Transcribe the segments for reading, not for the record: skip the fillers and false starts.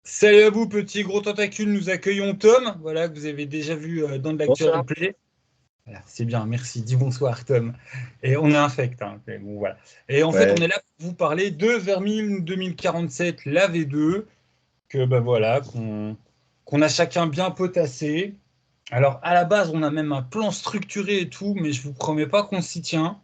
Salut à vous, petits gros tentacules, nous accueillons Tom, voilà, que vous avez déjà vu dans de Bonsoir. l'actualité. Voilà, c'est bien, merci, dis bonsoir Tom. Et on est infect, hein, mais bon, voilà. Et en fait, on Ouais. est là pour vous parler de Vermil 2047, la V2, que bah voilà, qu'on a chacun bien potassé. Alors, à la base, on a même un plan structuré et tout, mais je vous promets pas qu'on s'y tient.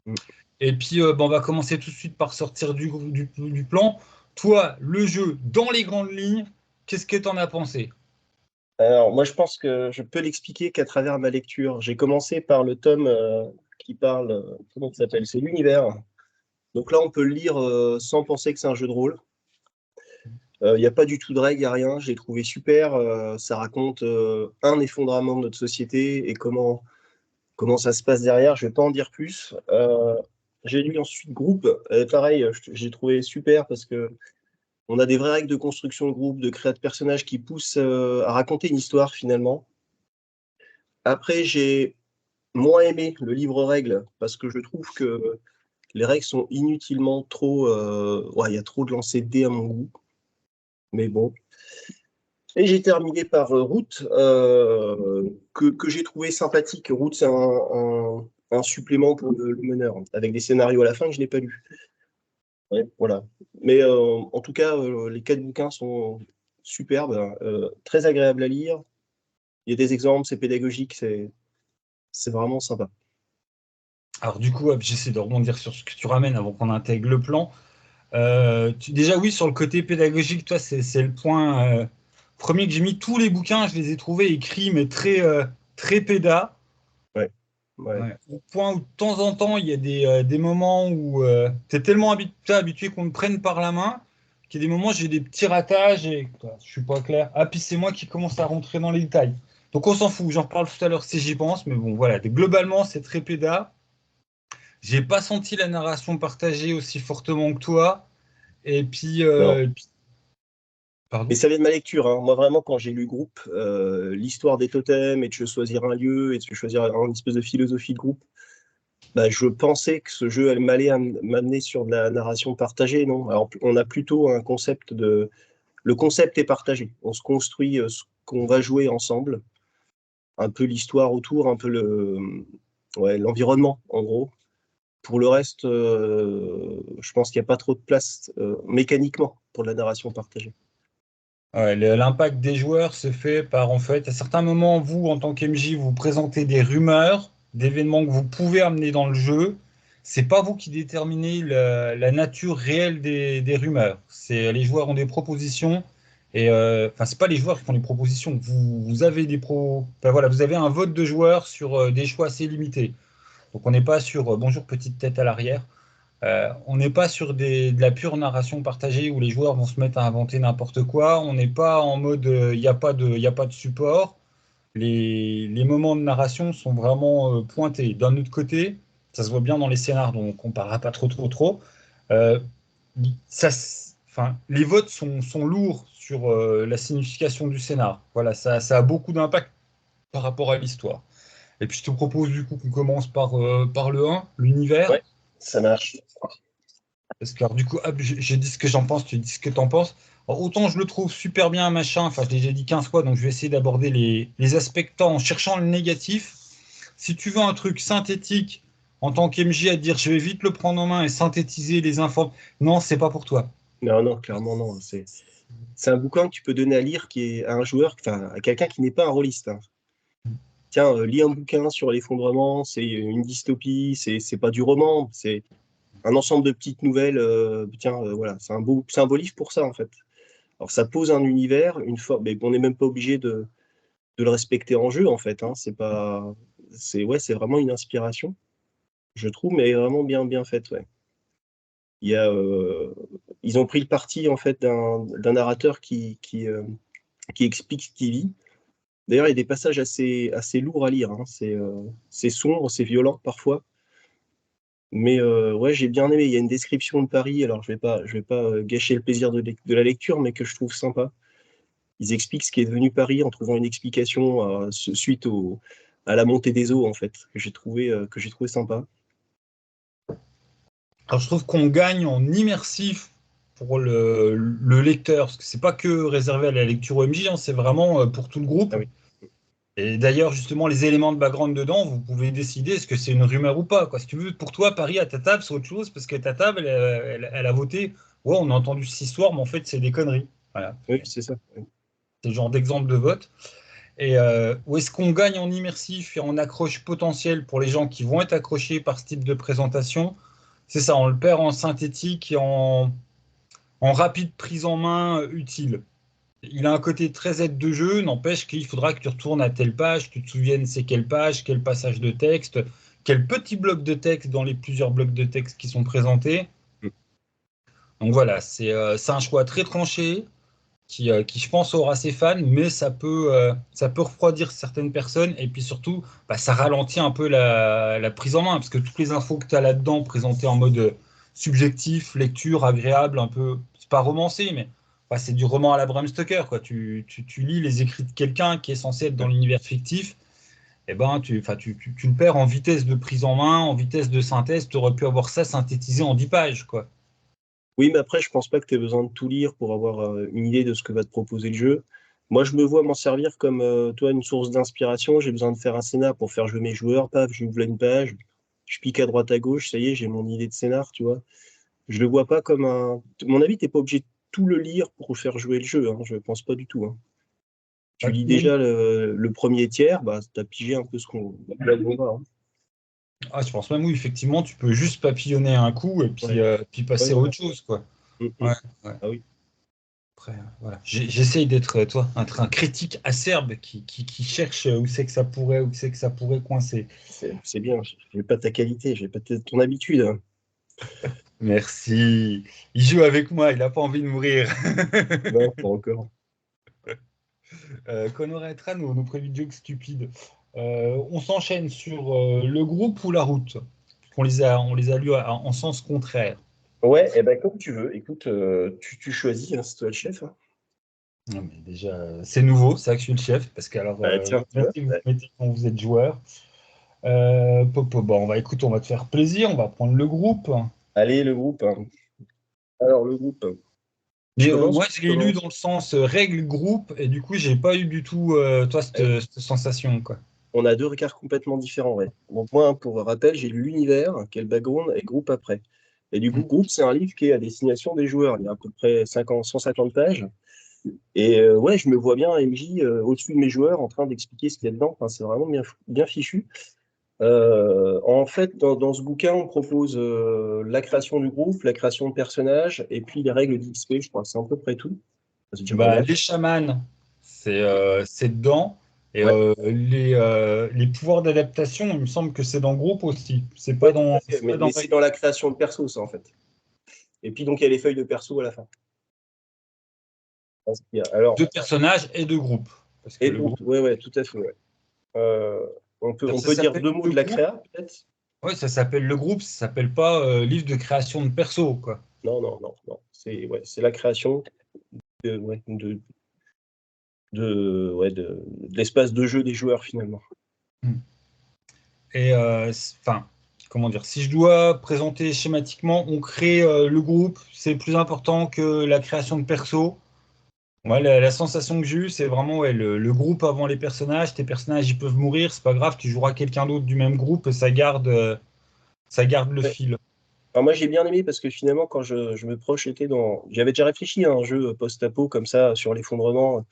Mm. Et puis, bah, on va commencer tout de suite par sortir du plan. Toi, le jeu, dans les grandes lignes, qu'est-ce que tu en as pensé? Alors, moi, je pense que je peux l'expliquer qu'à travers ma lecture. J'ai commencé par le tome qui parle, comment ça s'appelle? C'est l'univers. Donc là, on peut le lire sans penser que c'est un jeu de rôle. Il n'y a pas du tout de règles, il n'y a rien. J'ai trouvé super. Ça raconte un effondrement de notre société et comment ça se passe derrière. Je vais pas en dire plus. J'ai lu ensuite Groupe. Pareil, j'ai trouvé super parce que on a des vraies règles de construction de groupe, de création de personnages qui poussent à raconter une histoire finalement. Après, j'ai moins aimé le livre règles parce que je trouve que les règles sont inutilement trop. Ouais, il y a trop de lancers de dés à mon goût. Mais bon. Et j'ai terminé par Route, que j'ai trouvé sympathique. Route, c'est un supplément pour le meneur, avec des scénarios à la fin que je n'ai pas lu. Ouais, voilà. Mais en tout cas, les 4 bouquins sont superbes, très agréables à lire. Il y a des exemples, c'est pédagogique, c'est vraiment sympa. Alors du coup, hop, j'essaie de rebondir sur ce que tu ramènes avant qu'on intègre le plan. Déjà oui, sur le côté pédagogique, toi, c'est le point premier que j'ai mis. Tous les bouquins, je les ai trouvés écrits, mais très péda. Ouais, ouais. Ouais. Au point où de temps en temps, il y a des moments où tu es tellement habitué qu'on te prenne par la main qu'il y a des moments où j'ai des petits ratages et je suis pas clair. Ah, puis c'est moi qui commence à rentrer dans les détails. Donc on s'en fout, j'en reparle tout à l'heure si j'y pense, mais bon, voilà. Globalement, c'est très péda. J'ai pas senti la narration partagée aussi fortement que toi. Et puis, Non. Mais pardon. ça vient de ma lecture, hein. Moi, vraiment, quand j'ai lu Groupe, l'histoire des totems et de choisir un lieu et de choisir une espèce de philosophie de groupe, bah, je pensais que ce jeu m'allait m'amener sur de la narration partagée, non? Alors, on a plutôt un concept de. Le concept est partagé. On se construit ce qu'on va jouer ensemble, un peu l'histoire autour, un peu ouais, l'environnement, en gros. Pour le reste, je pense qu'il n'y a pas trop de place mécaniquement pour la narration partagée. Ouais, l'impact des joueurs se fait par, en fait, à certains moments, vous, en tant qu'MJ, vous présentez des rumeurs, d'événements que vous pouvez amener dans le jeu. C'est pas vous qui déterminez la nature réelle des rumeurs. C'est les joueurs ont des propositions et enfin c'est pas les joueurs qui font des propositions. Vous avez enfin, voilà, vous avez un vote de joueurs sur des choix assez limités. Donc on n'est pas sur bonjour petite tête à l'arrière. On n'est pas sur de la pure narration partagée où les joueurs vont se mettre à inventer n'importe quoi. On n'est pas en mode il n'y a pas y a pas de support. Les moments de narration sont vraiment pointés. D'un autre côté, ça se voit bien dans les scénars, donc on ne parlera pas trop. Euh, enfin, les votes sont lourds sur la signification du scénar. Voilà, ça a beaucoup d'impact par rapport à l'histoire. Et puis je te propose du coup qu'on commence par le 1, l'univers. Ouais, ça marche. Parce que alors, du coup, hop, j'ai dit ce que j'en pense, tu dis ce que t'en penses. Alors, autant je le trouve super bien, machin, enfin je l'ai déjà dit 15 fois, donc je vais essayer d'aborder les aspects en cherchant le négatif. Si tu veux un truc synthétique en tant qu'MJ à te dire je vais vite le prendre en main et synthétiser les infos, non, c'est pas pour toi. Non, non, clairement non. C'est un bouquin que tu peux donner à lire qui est à un joueur, enfin à quelqu'un qui n'est pas un rôliste, hein. Tiens, lis un bouquin sur l'effondrement, c'est une dystopie, c'est pas du roman, c'est un ensemble de petites nouvelles. Tiens, voilà, c'est un beau livre pour ça en fait. Alors ça pose un univers, une forme, mais on n'est même pas obligé de le respecter en jeu en fait, hein. C'est pas, c'est ouais, c'est vraiment une inspiration, je trouve, mais vraiment bien faite, ouais. Il y a, ils ont pris le parti en fait d'un narrateur qui explique ce qu'il vit. D'ailleurs, il y a des passages assez lourds à lire, hein. C'est sombre, c'est violent parfois. Mais ouais, j'ai bien aimé. Il y a une description de Paris. Alors, je vais pas gâcher le plaisir de la lecture, mais que je trouve sympa. Ils expliquent ce qui est devenu Paris en trouvant une explication suite à la montée des eaux, en fait, que j'ai trouvé sympa. Alors je trouve qu'on gagne en immersif pour le lecteur, parce que c'est pas que réservé à la lecture OMJ, hein, c'est vraiment pour tout le groupe. Ah oui. Et d'ailleurs, justement, les éléments de background dedans, vous pouvez décider est-ce que c'est une rumeur ou pas, quoi. Si tu veux, pour toi, Paris, à ta table, c'est autre chose, parce que ta table, elle a voté, ouais, on a entendu cette histoire, mais en fait, c'est des conneries. Voilà. Oui, c'est ça. C'est le genre d'exemple de vote. Et où est-ce qu'on gagne en immersif et en accroche potentielle pour les gens qui vont être accrochés par ce type de présentation? C'est ça, on le perd en synthétique et en rapide prise en main utile. Il a un côté très aide de jeu, n'empêche qu'il faudra que tu retournes à telle page, que tu te souviennes c'est quelle page, quel passage de texte, quel petit bloc de texte dans les plusieurs blocs de texte qui sont présentés. Mm. Donc voilà, c'est un choix très tranché qui, je pense, aura ses fans, mais ça peut refroidir certaines personnes et puis surtout, bah, ça ralentit un peu la prise en main parce que toutes les infos que tu as là-dedans présentées en mode subjectif, lecture, agréable, un peu, c'est pas romancé, mais bah, c'est du roman à la Bram Stoker, quoi. Tu lis les écrits de quelqu'un qui est censé être dans l'univers fictif, et ben tu le perds en vitesse de prise en main, en vitesse de synthèse. Tu aurais pu avoir ça synthétisé en 10 pages, quoi. Oui, mais après, je pense pas que tu aies besoin de tout lire pour avoir une idée de ce que va te proposer le jeu. Moi, je me vois m'en servir comme toi, une source d'inspiration. J'ai besoin de faire un scénar pour faire jouer mes joueurs. Paf, j'ouvre là une page, je pique à droite à gauche, ça y est, j'ai mon idée de scénar, tu vois. Je le vois pas comme un. À mon avis, t'es pas obligé de tout le lire pour faire jouer le jeu, hein. Je pense pas du tout, hein. Tu Bah, lis oui. déjà le premier tiers, bah, t'as pigé un peu ce qu'on va, hein. Ah, je pense même, oui, effectivement, tu peux juste papillonner un coup et Ouais, puis ouais, passer à voilà. autre chose, quoi. Mm. Ouais, ouais. Ah oui, Après, voilà. J'essaye d'être, toi, un critique acerbe qui cherche où c'est que ça pourrait, où c'est que ça pourrait coincer. c'est bien. J'ai pas ta qualité, j'ai pas ton habitude, hein. Merci. Il joue avec moi, il n'a pas envie de mourir. Non, pas encore. Qu'on arrêtera nos prévus de jokes stupides. On s'enchaîne sur le groupe ou la route. On les a lus en sens contraire. Ouais, et ben comme tu veux. Écoute, tu choisis, hein, c'est toi le chef, hein. Non, mais déjà, c'est nouveau, c'est vrai que je suis le chef, parce que alors, Bah, tiens, tu vois. merci, vous Ouais. mettez quand vous êtes joueur. Bon, on va te faire plaisir, on va prendre le groupe. Allez, le groupe, hein. Alors, le groupe, je Mais commence ou moi, tu je l'ai lu dans commences? le sens règle groupe, et du coup, j'ai pas eu du tout, toi, Ouais. cette sensation, quoi. On a deux regards complètement différents, ouais. Donc, moi, pour rappel, j'ai lu l'univers, quel background, et groupe après. Et du coup, Mm. groupe, c'est un livre qui est à destination des joueurs. Il y a à peu près 50, 150 pages. Et ouais, je me vois bien, MJ, au-dessus de mes joueurs, en train d'expliquer ce qu'il y a dedans. Enfin, c'est vraiment bien, bien fichu. En fait, dans ce bouquin, on propose la création du groupe, la création de personnages, et puis les règles d'XP, je crois. C'est à peu près tout. C'est déjà pas Bah, mal. les chamans, c'est dedans, et Ouais, les pouvoirs d'adaptation, il me semble que c'est dans le groupe aussi. ouais, tout à fait. C'est pas Mais dans c'est dans la création de perso, ça, en fait. Et puis, donc, il y a les feuilles de perso à la fin. de Alors, personnages et de groupes. Parce que et le groupe, ouais, ouais, tout à fait, ouais. Euh, on ça peut dire s'appelle deux mots le de la groupe. créa, peut-être? Oui, ça s'appelle le groupe, ça s'appelle pas livre de création de perso, quoi. Non, non, non, non. C'est ouais, c'est la création ouais, de l'espace de jeu des joueurs, finalement. Hmm. Et enfin, comment dire, si je dois présenter schématiquement, on crée le groupe, c'est plus important que la création de perso. Ouais, la sensation que j'ai eue, c'est vraiment ouais, le groupe avant les personnages. Tes personnages, ils peuvent mourir, c'est pas grave, tu joueras quelqu'un d'autre du même groupe et ça garde le Ouais. fil. Alors moi, j'ai bien aimé parce que finalement, quand je me projetais dans... J'avais déjà réfléchi à un jeu post-apo comme ça, sur l'effondrement,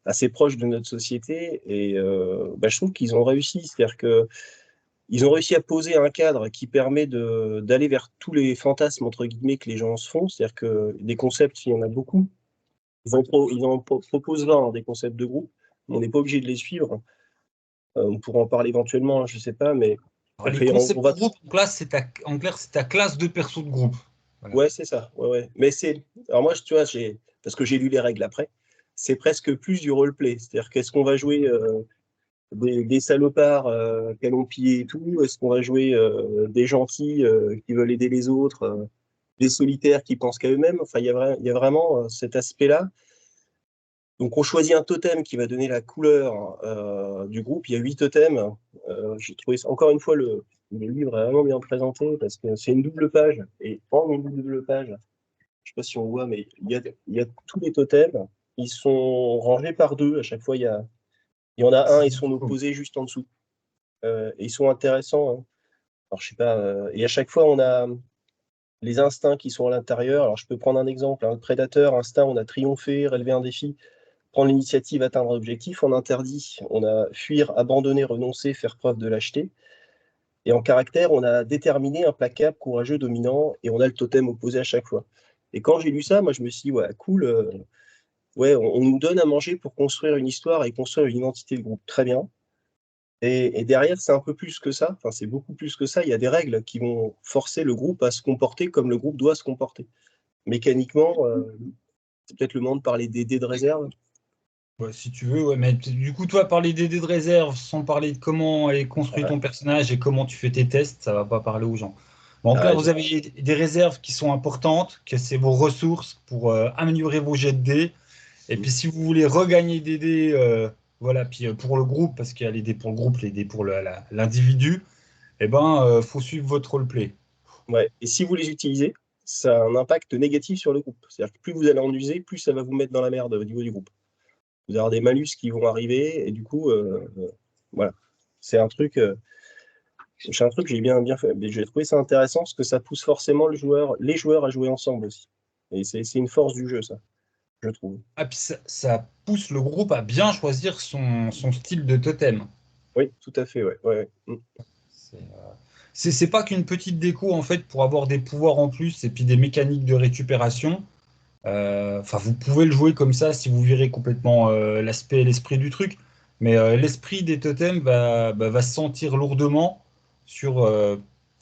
assez proche de notre société. Et bah, je trouve qu'ils ont réussi. C'est-à-dire que ils ont réussi à poser un cadre qui permet d'aller vers tous les fantasmes, entre guillemets, que les gens se font. C'est-à-dire que des concepts, il y en a beaucoup. Ils en proposent 20, hein, des concepts de groupe. On n'est pas obligé de les suivre. On pourra en parler éventuellement, hein, je sais pas, mais Alors, les on concepts va... de groupe, en clair, c'est ta classe de perso de groupe. Voilà. Ouais, c'est ça. Ouais, ouais. Mais c'est... Alors moi, tu vois, parce que j'ai lu les règles après, c'est presque plus du roleplay. C'est-à-dire qu'est-ce qu'on va jouer des salopards qui allons piller et tout? Est-ce qu'on va jouer des gentils qui veulent aider les autres, des solitaires qui pensent qu'à eux-mêmes? Enfin, il y a vraiment cet aspect-là. Donc, on choisit un totem qui va donner la couleur du groupe. Il y a 8 totems. J'ai trouvé encore une fois le livre est vraiment bien présenté parce que c'est une double page. Et en une double page, je sais pas si on voit, mais il y a tous les totems, ils sont rangés par 2. À chaque fois, il y en a un et son opposé juste en dessous. Et ils sont intéressants, hein. Alors je sais pas, et à chaque fois, on a les instincts qui sont à l'intérieur. Alors je peux prendre un exemple, hein. Le prédateur, instinct, on a triompher, relever un défi, prendre l'initiative, atteindre un objectif. En interdit, on a fuir, abandonner, renoncer, faire preuve de lâcheté. Et en caractère, on a déterminé, implacable, courageux, dominant, et on a le totem opposé à chaque fois. Et quand j'ai lu ça, moi je me suis dit: «Ouais, cool, ouais, on nous donne à manger pour construire une histoire et construire une identité de groupe, très bien». Et derrière, c'est un peu plus que ça, enfin, c'est beaucoup plus que ça. Il y a des règles qui vont forcer le groupe à se comporter comme le groupe doit se comporter. Mécaniquement, c'est peut-être le moment de parler des dés de réserve? Ouais, si tu veux, ouais, mais du coup, toi, parler des dés de réserve sans parler de comment est construit Ouais, ton personnage et comment tu fais tes tests, ça va pas parler aux gens. Bon, en tu clair, vous raison. avez des réserves qui sont importantes, que c'est vos ressources pour améliorer vos jets de dés. Et Mmh. puis, si vous voulez regagner des dés, voilà, puis pour le groupe, parce qu'il y a les dés pour le groupe, les dés pour l'individu, eh ben, faut suivre votre roleplay. Ouais, et si vous les utilisez, ça a un impact négatif sur le groupe. C'est-à-dire que plus vous allez en user, plus ça va vous mettre dans la merde au niveau du groupe. Vous allez avoir des malus qui vont arriver et du coup, voilà. C'est un truc, que j'ai bien fait. Mais j'ai trouvé ça intéressant parce que ça pousse forcément les joueurs à jouer ensemble aussi. Et c'est une force du jeu ça, je trouve. Ah, puis ça pousse le groupe à bien choisir son style de totem. Oui, tout à fait, ouais, ouais, ouais. Mmh. C'est pas qu'une petite déco en fait pour avoir des pouvoirs en plus et puis des mécaniques de récupération. Enfin, vous pouvez le jouer comme ça si vous virez complètement l'aspect et l'esprit du truc, mais l'esprit des totems va se sentir lourdement sur,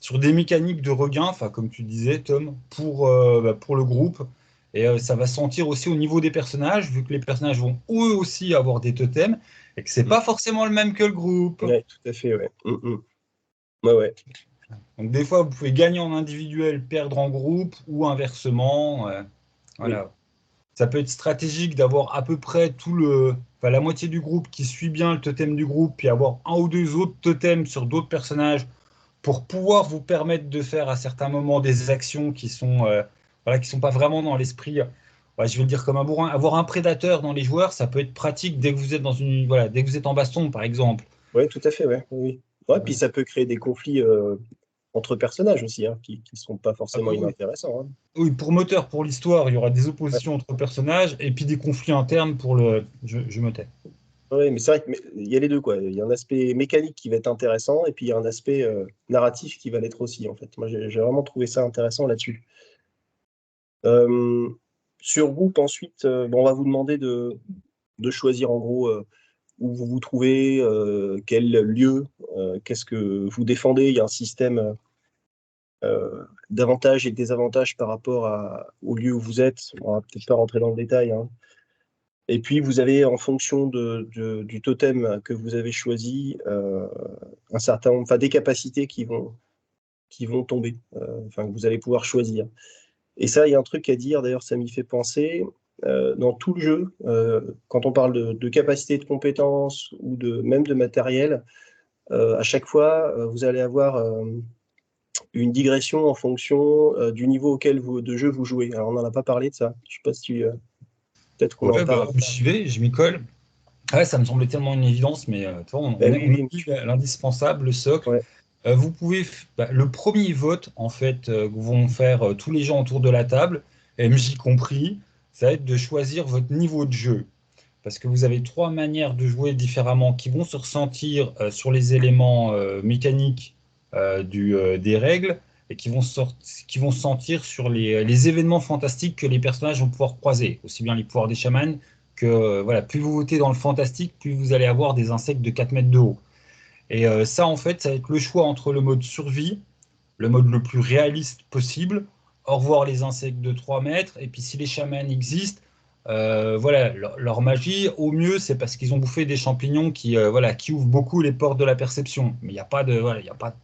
sur des mécaniques de regain, enfin comme tu disais Tom, pour le groupe. Et ça va se sentir aussi au niveau des personnages, vu que les personnages vont eux aussi avoir des totems et que c'est Mmh. pas forcément le même que le groupe. Ouais, tout à fait, ouais. Mmh mh. Ouais, ouais. Donc des fois, vous pouvez gagner en individuel, perdre en groupe ou inversement. Oui. Voilà. Ça peut être stratégique d'avoir à peu près enfin, la moitié du groupe qui suit bien le totem du groupe, puis avoir un ou deux autres totems sur d'autres personnages pour pouvoir vous permettre de faire à certains moments des actions voilà, qui sont pas vraiment dans l'esprit. Ouais, je vais le dire comme un bourrin. Avoir un prédateur dans les joueurs, ça peut être pratique dès que vous êtes voilà, dès que vous êtes en baston, par exemple. Ouais, tout à fait, ouais. Oui, oui. Ouais, puis ça peut créer des conflits, entre personnages aussi, hein, qui sont pas Ah forcément bah oui. inintéressants, hein. Oui, pour moteur, pour l'histoire, il y aura des Ouais. oppositions entre personnages et puis des conflits internes Je me tais. Ouais, mais c'est vrai qu'il y a les 2 quoi. Il y a un aspect mécanique qui va être intéressant et puis il y a un aspect, narratif qui va l'être aussi, en fait. Moi, j'ai vraiment trouvé ça intéressant là-dessus. Hem, sur Group ensuite, bon, on va vous demander de choisir en gros, où vous vous trouvez, quel lieu, qu'est-ce que vous défendez. Il y a un système, d'avantages et de désavantages par rapport au lieu où vous êtes. On va peut-être pas rentrer dans le détail, hein. Et puis vous avez en fonction du totem que vous avez choisi, un certain nombre, enfin des capacités qui vont tomber, enfin que vous allez pouvoir choisir. Et ça, il y a un truc à dire, d'ailleurs ça m'y fait penser, dans tout le jeu, quand on parle de capacité de compétences ou même de matériel, à chaque fois, vous allez avoir, une digression en fonction, du niveau auquel de jeu vous jouez. Alors on n'en a pas parlé de ça. Je sais pas si, peut-être qu'on en Ouais, bah, parle. j'y vais, je m'y colle. Ouais, ça me semblait tellement une évidence, mais tu vois, Bah oui, on oui, oublie l'indispensable, le socle. ouais. Vous pouvez, le premier vote, en fait, que vont faire tous les gens autour de la table, MJ compris, ça va être de choisir votre niveau de jeu. Parce que vous avez trois manières de jouer différemment qui vont se ressentir sur les éléments mécaniques des règles et qui vont se sentir sur les événements fantastiques que les personnages vont pouvoir croiser, aussi bien les pouvoirs des chamans que, voilà, plus vous votez dans le fantastique, plus vous allez avoir des insectes de 4 mètres de haut. Et ça, en fait, ça va être le choix entre le mode survie, le mode le plus réaliste possible, au revoir les insectes de 3 mètres, et puis si les chamans existent, voilà, leur magie, au mieux, c'est parce qu'ils ont bouffé des champignons voilà, qui ouvrent beaucoup les portes de la perception. Mais il n'y a pas de, voilà, il y a pas,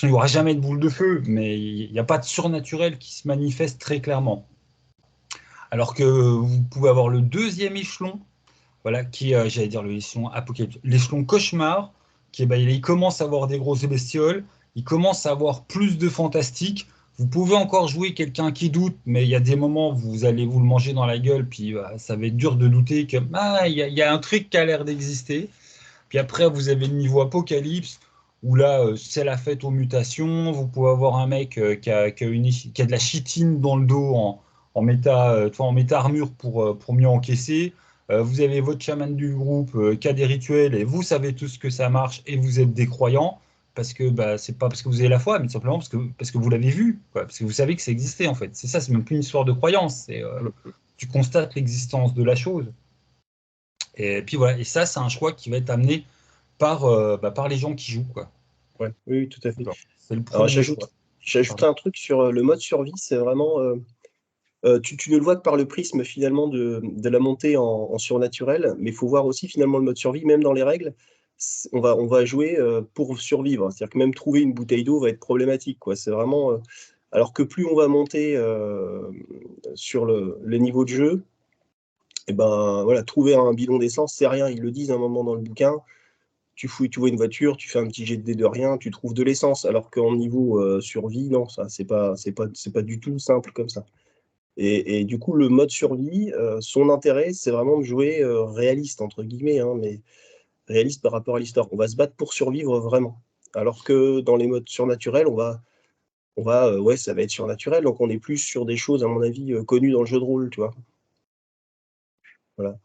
il n'y aura jamais de boule de feu, mais il n'y a pas de surnaturel qui se manifeste très clairement. Alors que vous pouvez avoir le deuxième échelon, voilà, qui est, j'allais dire l'échelon apocalypse, l'échelon cauchemar, qui est, bah, il commence à avoir des grosses bestioles, il commence à avoir plus de fantastique, Vous pouvez encore jouer quelqu'un qui doute, mais il y a des moments où vous allez vous le manger dans la gueule, puis ça va être dur de douter que il y a un truc qui a l'air d'exister. Puis après, vous avez le niveau apocalypse, où là, c'est la fête aux mutations. Vous pouvez avoir un mec qui a de la chitine dans le dos en méta armure pour mieux encaisser. Vous avez votre chaman du groupe qui a des rituels et vous savez tous que ça marche et vous êtes des croyants. Parce que bah, c'est pas parce que vous avez la foi, mais tout simplement parce que vous l'avez vu, quoi, parce que vous savez que ça existait en fait. C'est ça, c'est même plus une histoire de croyance. Tu constates l'existence de la chose. Et puis voilà, et ça, c'est un choix qui va être amené par les gens qui jouent, quoi. Ouais, oui, oui, tout à fait. C'est le Alors premier choix. j'ajoute Pardon. un truc sur le mode survie, c'est vraiment tu ne le vois que par le prisme finalement de la montée en surnaturel, mais il faut voir aussi finalement le mode survie, même dans les règles, on va jouer pour survivre. C'est-à-dire que même trouver une bouteille d'eau va être problématique, quoi. C'est vraiment alors que plus on va monter sur le niveau de jeu, et ben voilà, trouver un bidon d'essence, c'est rien. Ils le disent à un moment dans le bouquin. Tu fouilles, tu vois une voiture, tu fais un petit jet de dés de rien, tu trouves de l'essence. Alors qu'en niveau survie, non, ça c'est pas du tout simple comme ça. Et du coup, le mode survie, son intérêt, c'est vraiment de jouer réaliste entre guillemets, hein, mais réaliste par rapport à l'histoire. On va se battre pour survivre vraiment. Alors que dans les modes surnaturels, ouais, ça va être surnaturel, donc on est plus sur des choses, à mon avis, connues dans le jeu de rôle, tu vois. Voilà.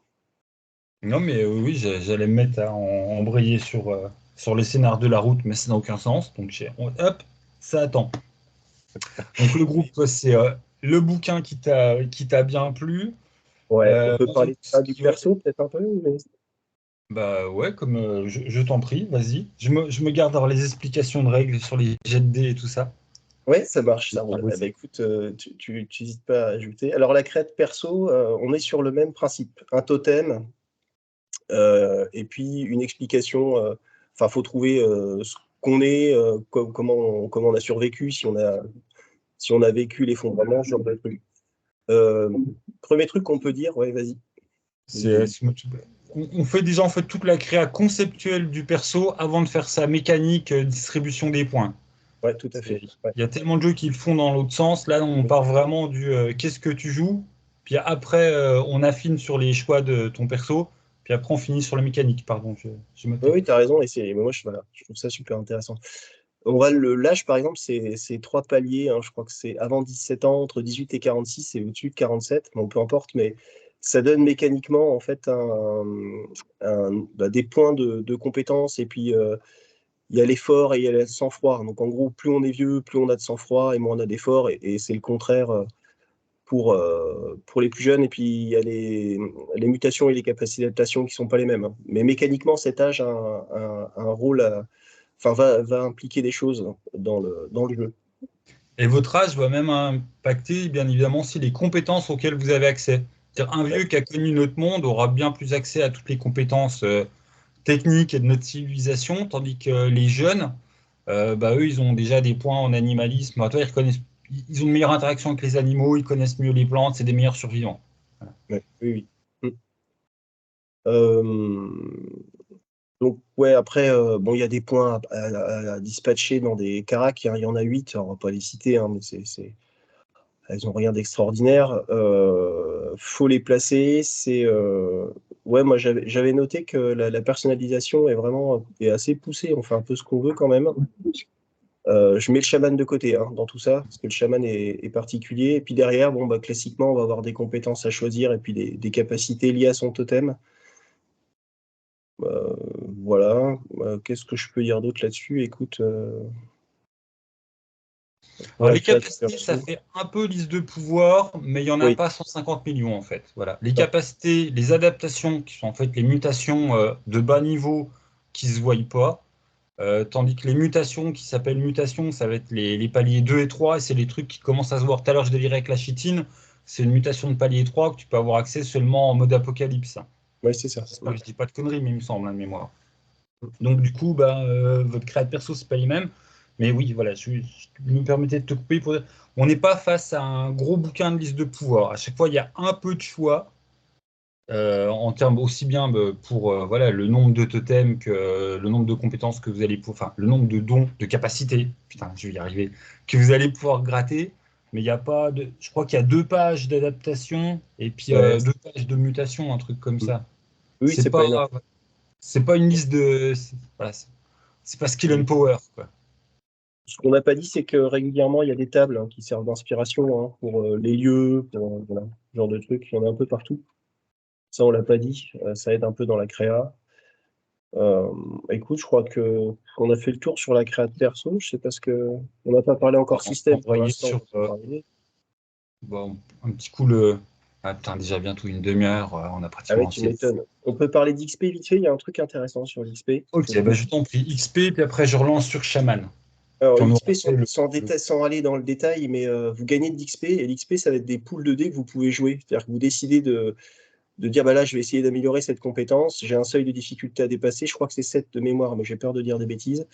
Non, mais oui, j'allais me mettre à embrayer sur les scénars de la route, mais ça n'a aucun sens. Donc, hop, ça attend. Donc, le groupe, toi, c'est le bouquin qui t'a bien plu. Ouais, on peut parler de ça du Ouais, perso peut-être un peu, mais bah ouais, comme je t'en prie, vas-y. Je me garde alors les explications de règles sur les jets de dés et tout ça. ouais, ça marche, ça Ah, roule. Eh ben, bosser. écoute, tu hésites pas à ajouter. Alors la crête perso, on est sur le même principe. Un totem, et puis une explication, enfin, faut trouver, ce qu'on est, comment on a survécu, si on a vécu l'effondrement, ce genre de truc. Heu, 1er truc qu'on peut dire, ouais, vas-y. On fait déjà en fait toute la créa conceptuelle du perso avant de faire sa mécanique distribution des points. Ouais, tout à fait. Ouais. Il y a tellement de jeux qui le font dans l'autre sens. Là, on part vraiment du qu'est-ce que tu joues. Puis après, on affine sur les choix de ton perso. Puis après, on finit sur la mécanique. Pardon, je me Oui, tais. oui, tu as raison et moi, voilà, je trouve ça super intéressant. L'âge, par exemple, c'est 3 paliers, hein. Je crois que c'est avant 17 ans, entre 18 et 46 et au-dessus de 47. Bon, peu importe, mais ça donne mécaniquement, en fait, des points de compétences et puis, il y a l'effort et il y a le sang-froid. Donc en gros, plus on est vieux, plus on a de sang-froid et moins on a d'effort et c'est le contraire, pour les plus jeunes et puis il y a les mutations et les capacités d'adaptation qui sont pas les mêmes, hein. Mais mécaniquement, cet âge a un rôle enfin, va impliquer des choses dans le jeu. Et votre âge va même impacter, bien évidemment, aussi les compétences auxquelles vous avez accès. C'est-à-dire, un Ouais. vieux qui a connu notre monde aura bien plus accès à toutes les compétences techniques et de notre civilisation, tandis que les jeunes, bah, eux, ils ont déjà des points en animalisme. Toi, ils ont une meilleure interaction avec les animaux, ils connaissent mieux les plantes, c'est des meilleurs survivants. Voilà. Ouais, oui, oui. Hem, donc ouais, après, bon, il y a des points à dispatcher dans des caracs, hein. Il y en a 8, on va pas les citer, hein, mais elles ont rien d'extraordinaire. Faut les placer. Ouais, moi j'avais noté que la personnalisation est vraiment est assez poussée. On fait un peu ce qu'on veut quand même. Je mets le chaman de côté, hein, dans tout ça, parce que le chaman est particulier. Et puis derrière, bon, bah, classiquement, on va avoir des compétences à choisir et puis des capacités liées à son totem. Heu, voilà. Qu'est-ce que je peux dire d'autre là-dessus? Écoute, pour Alors, la les création capacités, ça perso, fait un peu liste de pouvoir, mais il n'y en a oui, pas 150 millions, en fait. Voilà. Les non, capacités, les adaptations, qui sont en fait les mutations de bas niveau qui ne se voient pas. Tandis que les mutations qui s'appellent mutations, ça va être les paliers 2 et 3, et c'est les trucs qui commencent à se voir. Tout à l'heure, je délirais avec la chitine, c'est une mutation de palier 3 que tu peux avoir accès seulement en mode apocalypse. ouais, c'est ça. J'espère que je dis pas de conneries, mais il me semble, hein, de mémoire. Donc du coup, bah, votre créa de perso, c'est pas les mêmes. Mais oui, voilà, je me permettais de te couper pour dire, on n'est pas face à un gros bouquin de liste de pouvoirs. À chaque fois, il y a un peu de choix. en termes aussi bien pour voilà, le nombre de totems que le nombre de compétences que vous allez pouvoir, enfin le nombre de dons, de capacités, putain, je vais y arriver, que vous allez pouvoir gratter. Mais il n'y a pas de. Je crois qu'il y a 2 pages d'adaptation et puis Ouais. 2 pages de mutation, un truc comme ça. Oui, C'est c'est pas énorme. pas, c'est pas une liste de. Voilà, c'est pas skill and power, quoi. Ce qu'on n'a pas dit, c'est que régulièrement, il y a des tables qui servent d'inspiration pour les lieux, pour voilà, ce genre de trucs. Il y en a un peu partout. Ça, on l'a pas dit. Ça aide un peu dans la créa. Euh, Écoute, je crois que on a fait le tour sur la créa de perso. Je sais pas ce que on n'a pas parlé encore système pour Envoyer l'instant. sur On va pas parler. bon, un petit coup le. Ah putain, déjà bientôt une demi-heure, on a Ah ouais, pratiquement tu fait. m'étonnes. On peut parler d'XP vite fait. Il y a un truc intéressant sur l'XP. Je Ok, bah, trouve. je t'en prie. XP, puis après je relance sur Shaman. Alors, Puis on l'XP, aura fait sans aller dans le détail, mais vous gagnez de l'XP, et l'XP, ça va être des poules de dés que vous pouvez jouer. C'est-à-dire que vous décidez de dire, bah là, je vais essayer d'améliorer cette compétence, j'ai un seuil de difficulté à dépasser, je crois que c'est 7 de mémoire, mais j'ai peur de dire des bêtises.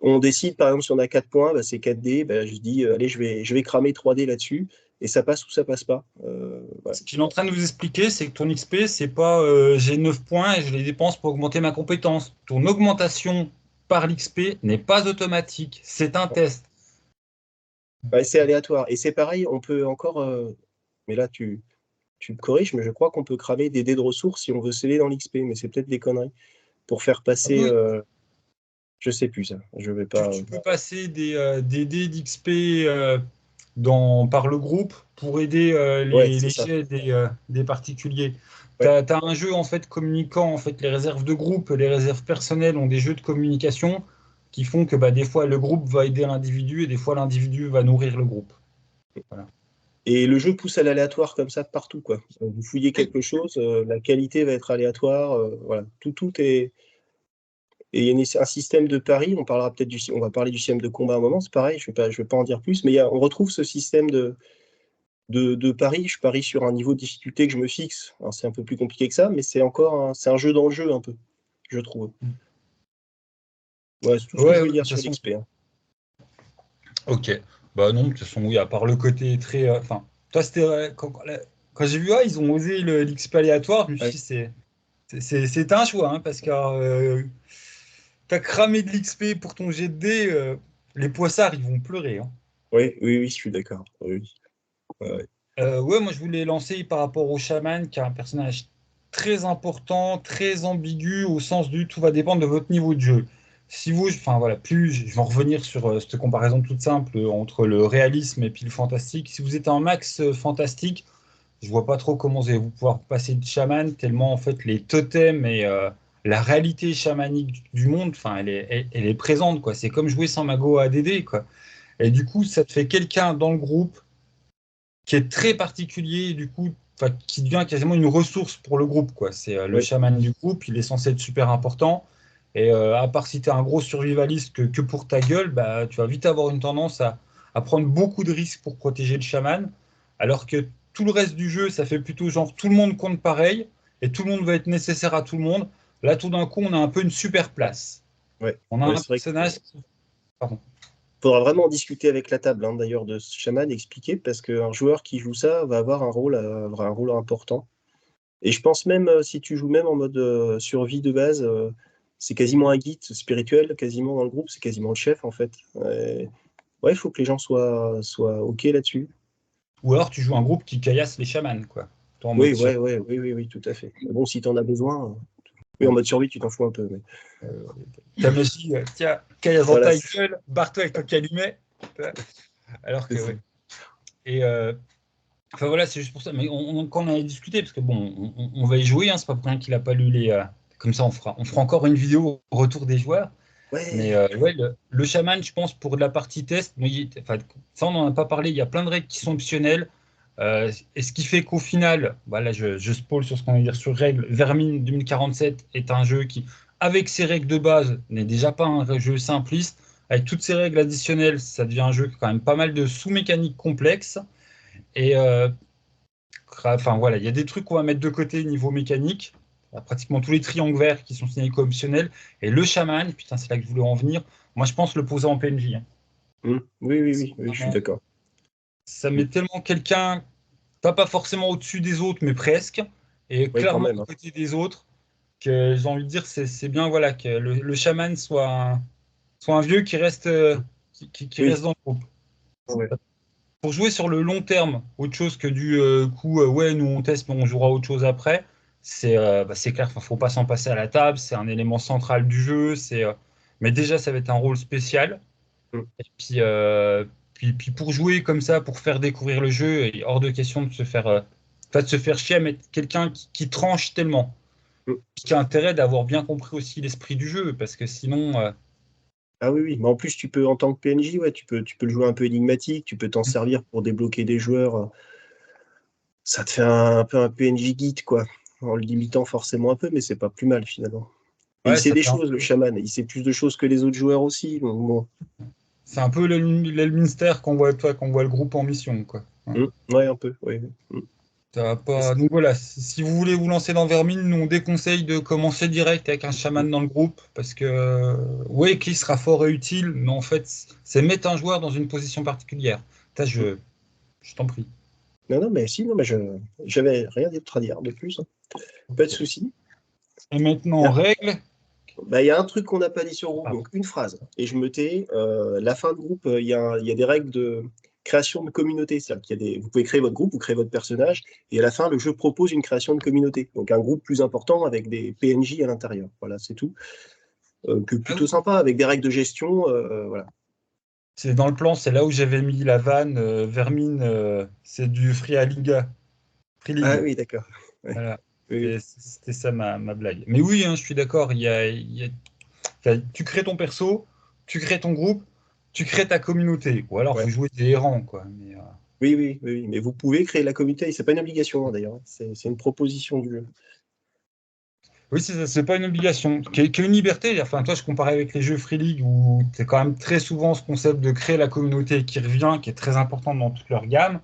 On décide, par exemple, si on a 4 points, bah, c'est 4 dés, bah, je dis, allez, je vais cramer 3 dés là-dessus, et ça passe ou ça passe pas. Voilà. Ce qu'il est en train de vous expliquer, c'est que ton XP, c'est pas j'ai 9 points et je les dépense pour augmenter ma compétence. Ton augmentation par l'XP n'est pas automatique, c'est un test. Ouais, c'est aléatoire. Et c'est pareil, on peut encore, mais là, tu me corriges, mais je crois qu'on peut cramer des dés de ressources si on veut sceller dans l'XP, mais c'est peut-être des conneries. Pour faire Ah passer, oui, je sais plus ça. Je vais tu, pas. tu peux passer des dés d'XP par le groupe pour aider Ouais, les c'est ça. jets des particuliers. Tu Ouais. as, un jeu en fait communiquant, en fait, les réserves de groupe, les réserves personnelles ont des jeux de communication qui font que bah, des fois le groupe va aider l'individu et des fois l'individu va nourrir le groupe. Voilà. Et le jeu pousse à l'aléatoire comme ça de partout, quoi. Vous fouillez Oui, quelque chose, la qualité va être aléatoire, voilà. Tout est. Et il y a un système de paris. On parlera peut-être on va parler du système de combat à un moment. C'est pareil. Je vais pas en dire plus, mais on retrouve ce système de paris. Je parie sur un niveau de difficulté que je me fixe. Alors c'est un peu plus compliqué que ça, mais c'est un jeu dans le jeu un peu, je trouve. Ouais, c'est tout ce que je ouais, veux de dire toute sur façon. l'XP. Ok. Bah non, de toute façon, oui, à part le côté très. Enfin, toi, c'était. Quand j'ai vu, ils ont osé l'XP aléatoire, je me suis Ouais. dit, c'est un choix, hein, parce que t'as cramé de l'XP pour ton jet de dés, les poissards, ils vont pleurer, hein. Oui, oui, oui, je suis d'accord. Oui, oui. Ouais, ouais. Ouais, moi, je voulais lancer par rapport au chaman, qui est un personnage très important, très ambigu, au sens du tout va dépendre de votre niveau de jeu. Si vous, enfin voilà, plus je vais en revenir sur cette comparaison toute simple entre le réalisme et puis le fantastique. Si vous êtes en max fantastique, je vois pas trop comment vous allez vous pouvoir passer de chaman, tellement en fait les totems et la réalité chamanique du monde, enfin, elle est présente, quoi. C'est comme jouer sans mago à ADD, quoi. Et du coup, ça te fait quelqu'un dans le groupe qui est très particulier, du coup, enfin, qui devient quasiment une ressource pour le groupe, quoi. C'est le Oui, chaman du groupe, il est censé être super important. Et à part si tu es un gros survivaliste que pour ta gueule, bah, tu vas vite avoir une tendance à prendre beaucoup de risques pour protéger le chaman, alors que tout le reste du jeu, ça fait plutôt genre tout le monde compte pareil, et tout le monde va être nécessaire à tout le monde. Là, tout d'un coup, on a un peu une super place. ouais. On a Ouais, un c'est vrai. personnage. Pardon. Faudra vraiment discuter avec la table, hein, d'ailleurs, de ce chaman, expliquer, parce qu'un joueur qui joue ça va avoir un rôle important. Et je pense même, si tu joues même en mode survie de base, c'est quasiment un guide spirituel, quasiment dans le groupe, c'est quasiment le chef, en fait. Ouais, il faut que les gens soient OK là-dessus. Ou alors tu joues un groupe qui caillasse les chamans, quoi. Toi, en Oui, mode ouais, ouais, oui, oui, oui, tout à fait. Mais bon, si tu en as besoin, oui, en mode survie, tu t'en fous un peu. Mais. ta magie, tiens, caillasse dans Voilà, ta gueule, barre-toi avec ton calumet. Alors c'est que, ça. ouais. Et enfin voilà, c'est juste pour ça. Mais quand on a discuté, parce que bon, on va y jouer, hein, c'est pas pour rien qu'il a pas lu les. Comme ça, on fera encore une vidéo au retour des joueurs. Mais Ouais, ouais, le chaman, je pense, pour de la partie test, enfin, ça, on n'en a pas parlé. Il y a plein de règles qui sont optionnelles. Et ce qui fait qu'au final, voilà, je spoil sur ce qu'on va dire sur règles. Vermine 2047 est un jeu qui, avec ses règles de base, n'est déjà pas un jeu simpliste. Avec toutes ces règles additionnelles, ça devient un jeu qui a quand même pas mal de sous-mécaniques complexes. Et enfin voilà, il y a des trucs qu'on va mettre de côté niveau mécanique. Il y a pratiquement tous les triangles verts qui sont signalés comme optionnels. Et le chaman, putain, c'est là que je voulais en venir. Moi, je pense le poser en PNJ, hein. Oui, oui, C'est oui, oui, je suis vraiment- d'accord. ça Mm. met tellement quelqu'un, pas forcément au-dessus des autres, mais presque. et Oui, quand clairement même, à hein. côté des autres, que j'ai envie de dire, c'est bien voilà, que le chaman soit un vieux qui reste, qui Oui, reste dans le groupe. ouais. Pour jouer sur le long terme, autre chose que du coup, ouais, nous on teste, mais on jouera autre chose après, c'est clair, faut pas s'en passer à la table, c'est un élément central du jeu, mais déjà ça va être un rôle spécial. Mm. Et puis pour jouer comme ça, pour faire découvrir le jeu, il est hors de question de se faire chier à mettre quelqu'un qui tranche tellement. Mm. Qui a intérêt d'avoir bien compris aussi l'esprit du jeu, parce que sinon, Ah oui, oui, mais en plus, tu peux, en tant que PNJ, ouais, tu peux le jouer un peu énigmatique, tu peux t'en servir pour débloquer des joueurs. Ça te fait un peu un PNJ guide, quoi, en le limitant forcément un peu, mais c'est pas plus mal finalement. Et il ouais, sait des choses, le chaman. Il sait plus de choses que les autres joueurs aussi. Donc bon. c'est un peu l'Elminster qu'on voit le groupe en mission, quoi. Ouais. Ouais, un peu. Ouais. Ça va Et pas... Donc voilà, si vous voulez vous lancer dans Vermine, nous on déconseille de commencer direct avec un chaman dans le groupe, parce que ouais, qui sera fort et utile, mais en fait, c'est mettre un joueur dans une position particulière. Je t'en prie. Non, non, mais si, non, mais j'avais rien d'autre à dire de plus, hein. Pas de souci. Et Il y maintenant, a, règle. bah, il y a un truc qu'on n'a pas dit sur le groupe, Pardon. donc une phrase. Et je me tais. La fin de groupe, il y a des règles de création de communauté. C'est-à-dire qu'il y a vous pouvez créer votre groupe, vous créez votre personnage, et à la fin, le jeu propose une création de communauté. Donc un groupe plus important avec des PNJ à l'intérieur. Voilà, c'est tout. Que Ah plutôt oui, sympa, avec des règles de gestion. Voilà. c'est dans le plan, c'est là où j'avais mis la vanne. Vermine, c'est du Free Liga. Free Ah League. oui, d'accord. Ouais. Voilà. Oui, C'était ça ma blague. Mais oui, hein, je suis d'accord. Tu crées ton perso, tu crées ton groupe, tu crées ta communauté. Ou alors ouais. vous jouez des errants, quoi. Oui, oui, oui, oui. Mais vous pouvez créer la communauté, et c'est pas une obligation, hein, d'ailleurs, hein. C'est une proposition du jeu. Oui, c'est pas une obligation. Qui est une liberté. Enfin, toi, je comparais avec les jeux Free League où c'est quand même très souvent ce concept de créer la communauté qui revient, qui est très important dans toute leur gamme.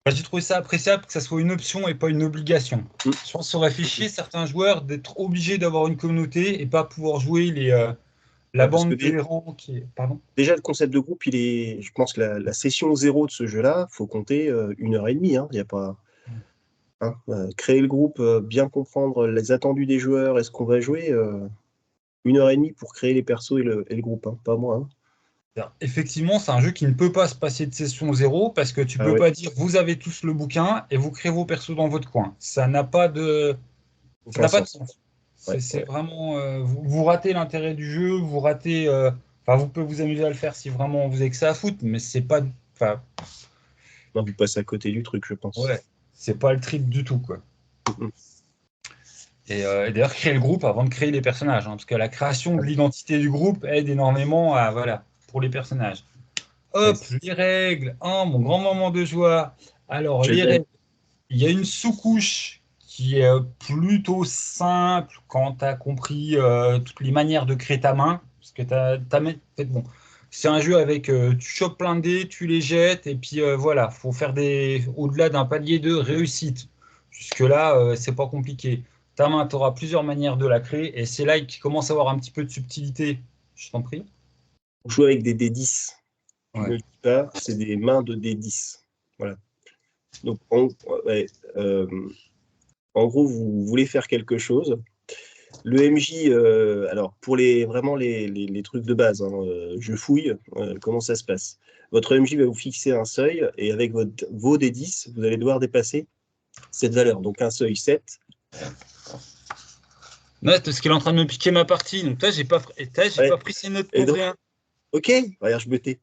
Bah, j'ai trouvé ça appréciable que ça soit une option et pas une obligation. Mm. Je pense que ça aurait fait chier certains joueurs d'être obligés d'avoir une communauté et pas pouvoir jouer la Ouais, parce que bande de errants qui est. Pardon? déjà, le concept de groupe, je pense que la session zéro de ce jeu-là, faut compter 1 heure et demie, hein. Il y a pas, hein, créer le groupe, bien comprendre les attendus des joueurs et ce qu'on va jouer, 1 heure et demie pour créer les persos et le groupe, hein, pas moins, hein. Alors, effectivement, c'est un jeu qui ne peut pas se passer de session zéro parce que tu Ah peux ouais, pas dire vous avez tous le bouquin et vous créez vos persos dans votre coin. Ça aucun n'a pas de sens. sens. Ouais, C'est ouais. vraiment vous ratez l'intérêt du jeu, vous ratez. Enfin, vous pouvez vous amuser à le faire si vraiment vous avez que ça à foutre, mais c'est pas. Enfin, Non, vous passez à côté du truc, je pense. ouais, c'est pas le trip du tout, quoi. Mm, mm. Et d'ailleurs, créer le groupe avant de créer les personnages, hein, parce que la création Ah de oui. l'identité du groupe aide énormément voilà, pour les personnages. Ouais, Hop, les règles, hein, mon grand moment de joie. Alors, j'aime les bien. règles, il y a une sous-couche qui est plutôt simple quand tu as compris toutes les manières de créer ta main. Parce que bon, c'est un jeu avec tu chopes plein de dés, tu les jettes, et puis voilà, faut faire au-delà d'un palier de réussite. Jusque-là, c'est pas compliqué. Ta main, tu auras plusieurs manières de la créer, et c'est là qu'il commence à avoir un petit peu de subtilité. Je t'en prie. On joue avec des D10. Tu Ouais. me le dis pas, c'est des mains de D10. Voilà. Donc, ouais, en gros, vous voulez faire quelque chose. Le MJ, alors pour vraiment les trucs de base, hein, je fouille, comment ça se passe? Votre MJ va vous fixer un seuil et avec vos D10, vous allez devoir dépasser cette valeur. Donc un seuil 7. Ouais, parce qu'il est en train de me piquer ma partie. Donc là, j'ai pas Ouais. pris ses notes Et pour donc, rien. ok, regarde, je me tais.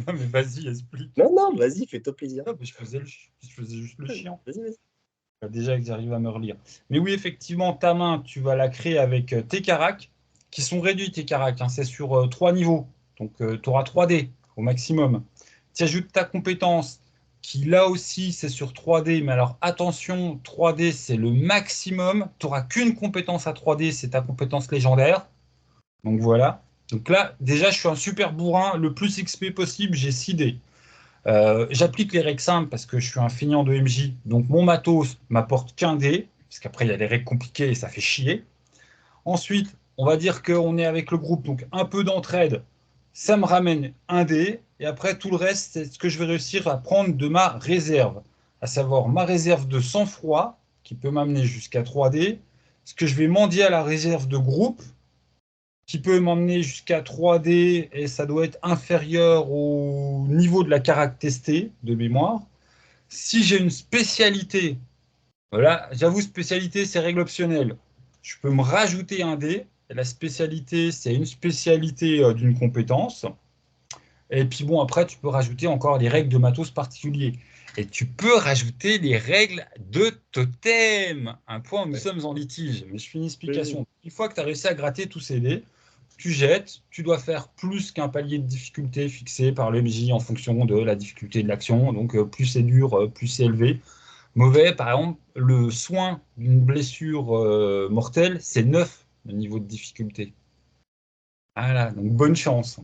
Non, mais vas-y, explique. Non, non, vas-y, fais-toi plaisir. Ah, mais je faisais juste le chiant. Vas-y, vas-y. Déjà que j'arrive à me relire. Mais oui, effectivement, ta main, tu vas la créer avec tes caracs, qui sont réduits, tes caracs, hein. C'est sur 3 niveaux. Donc, tu auras 3 dés au maximum. Tu ajoutes ta compétence, qui là aussi, c'est sur 3 dés. Mais alors, attention, 3 dés, c'est le maximum. Tu n'auras qu'une compétence à 3 dés, c'est ta compétence légendaire. Donc voilà. Donc là, déjà, je suis un super bourrin. Le plus XP possible, j'ai 6 dés. J'applique les règles simples parce que je suis un feignant de MJ. Donc mon matos m'apporte qu'un dé, parce qu'après il y a les règles compliquées et ça fait chier. Ensuite, on va dire qu'on est avec le groupe, donc un peu d'entraide, ça me ramène un dé. Et après, tout le reste, c'est ce que je vais réussir à prendre de ma réserve, à savoir ma réserve de sang-froid qui peut m'amener jusqu'à 3D, ce que je vais mendier à la réserve de groupe, qui peut m'emmener jusqu'à 3D, et ça doit être inférieur au niveau de la carac testée de mémoire. Si j'ai une spécialité, voilà, j'avoue, spécialité, c'est règle optionnelle. Je peux me rajouter un dé. Et la spécialité, c'est une spécialité d'une compétence. Et puis bon, après, tu peux rajouter encore des règles de matos particuliers. Et tu peux rajouter des règles de totem. Un point où nous sommes en litige. Mais je fais une explication. Une fois que tu as réussi à gratter tous ces dés, tu jettes. Tu dois faire plus qu'un palier de difficulté fixé par le MJ en fonction de la difficulté de l'action. Donc plus c'est dur, plus c'est élevé. Mauvais, par exemple, le soin d'une blessure mortelle, c'est 9 le niveau de difficulté. Voilà, donc bonne chance.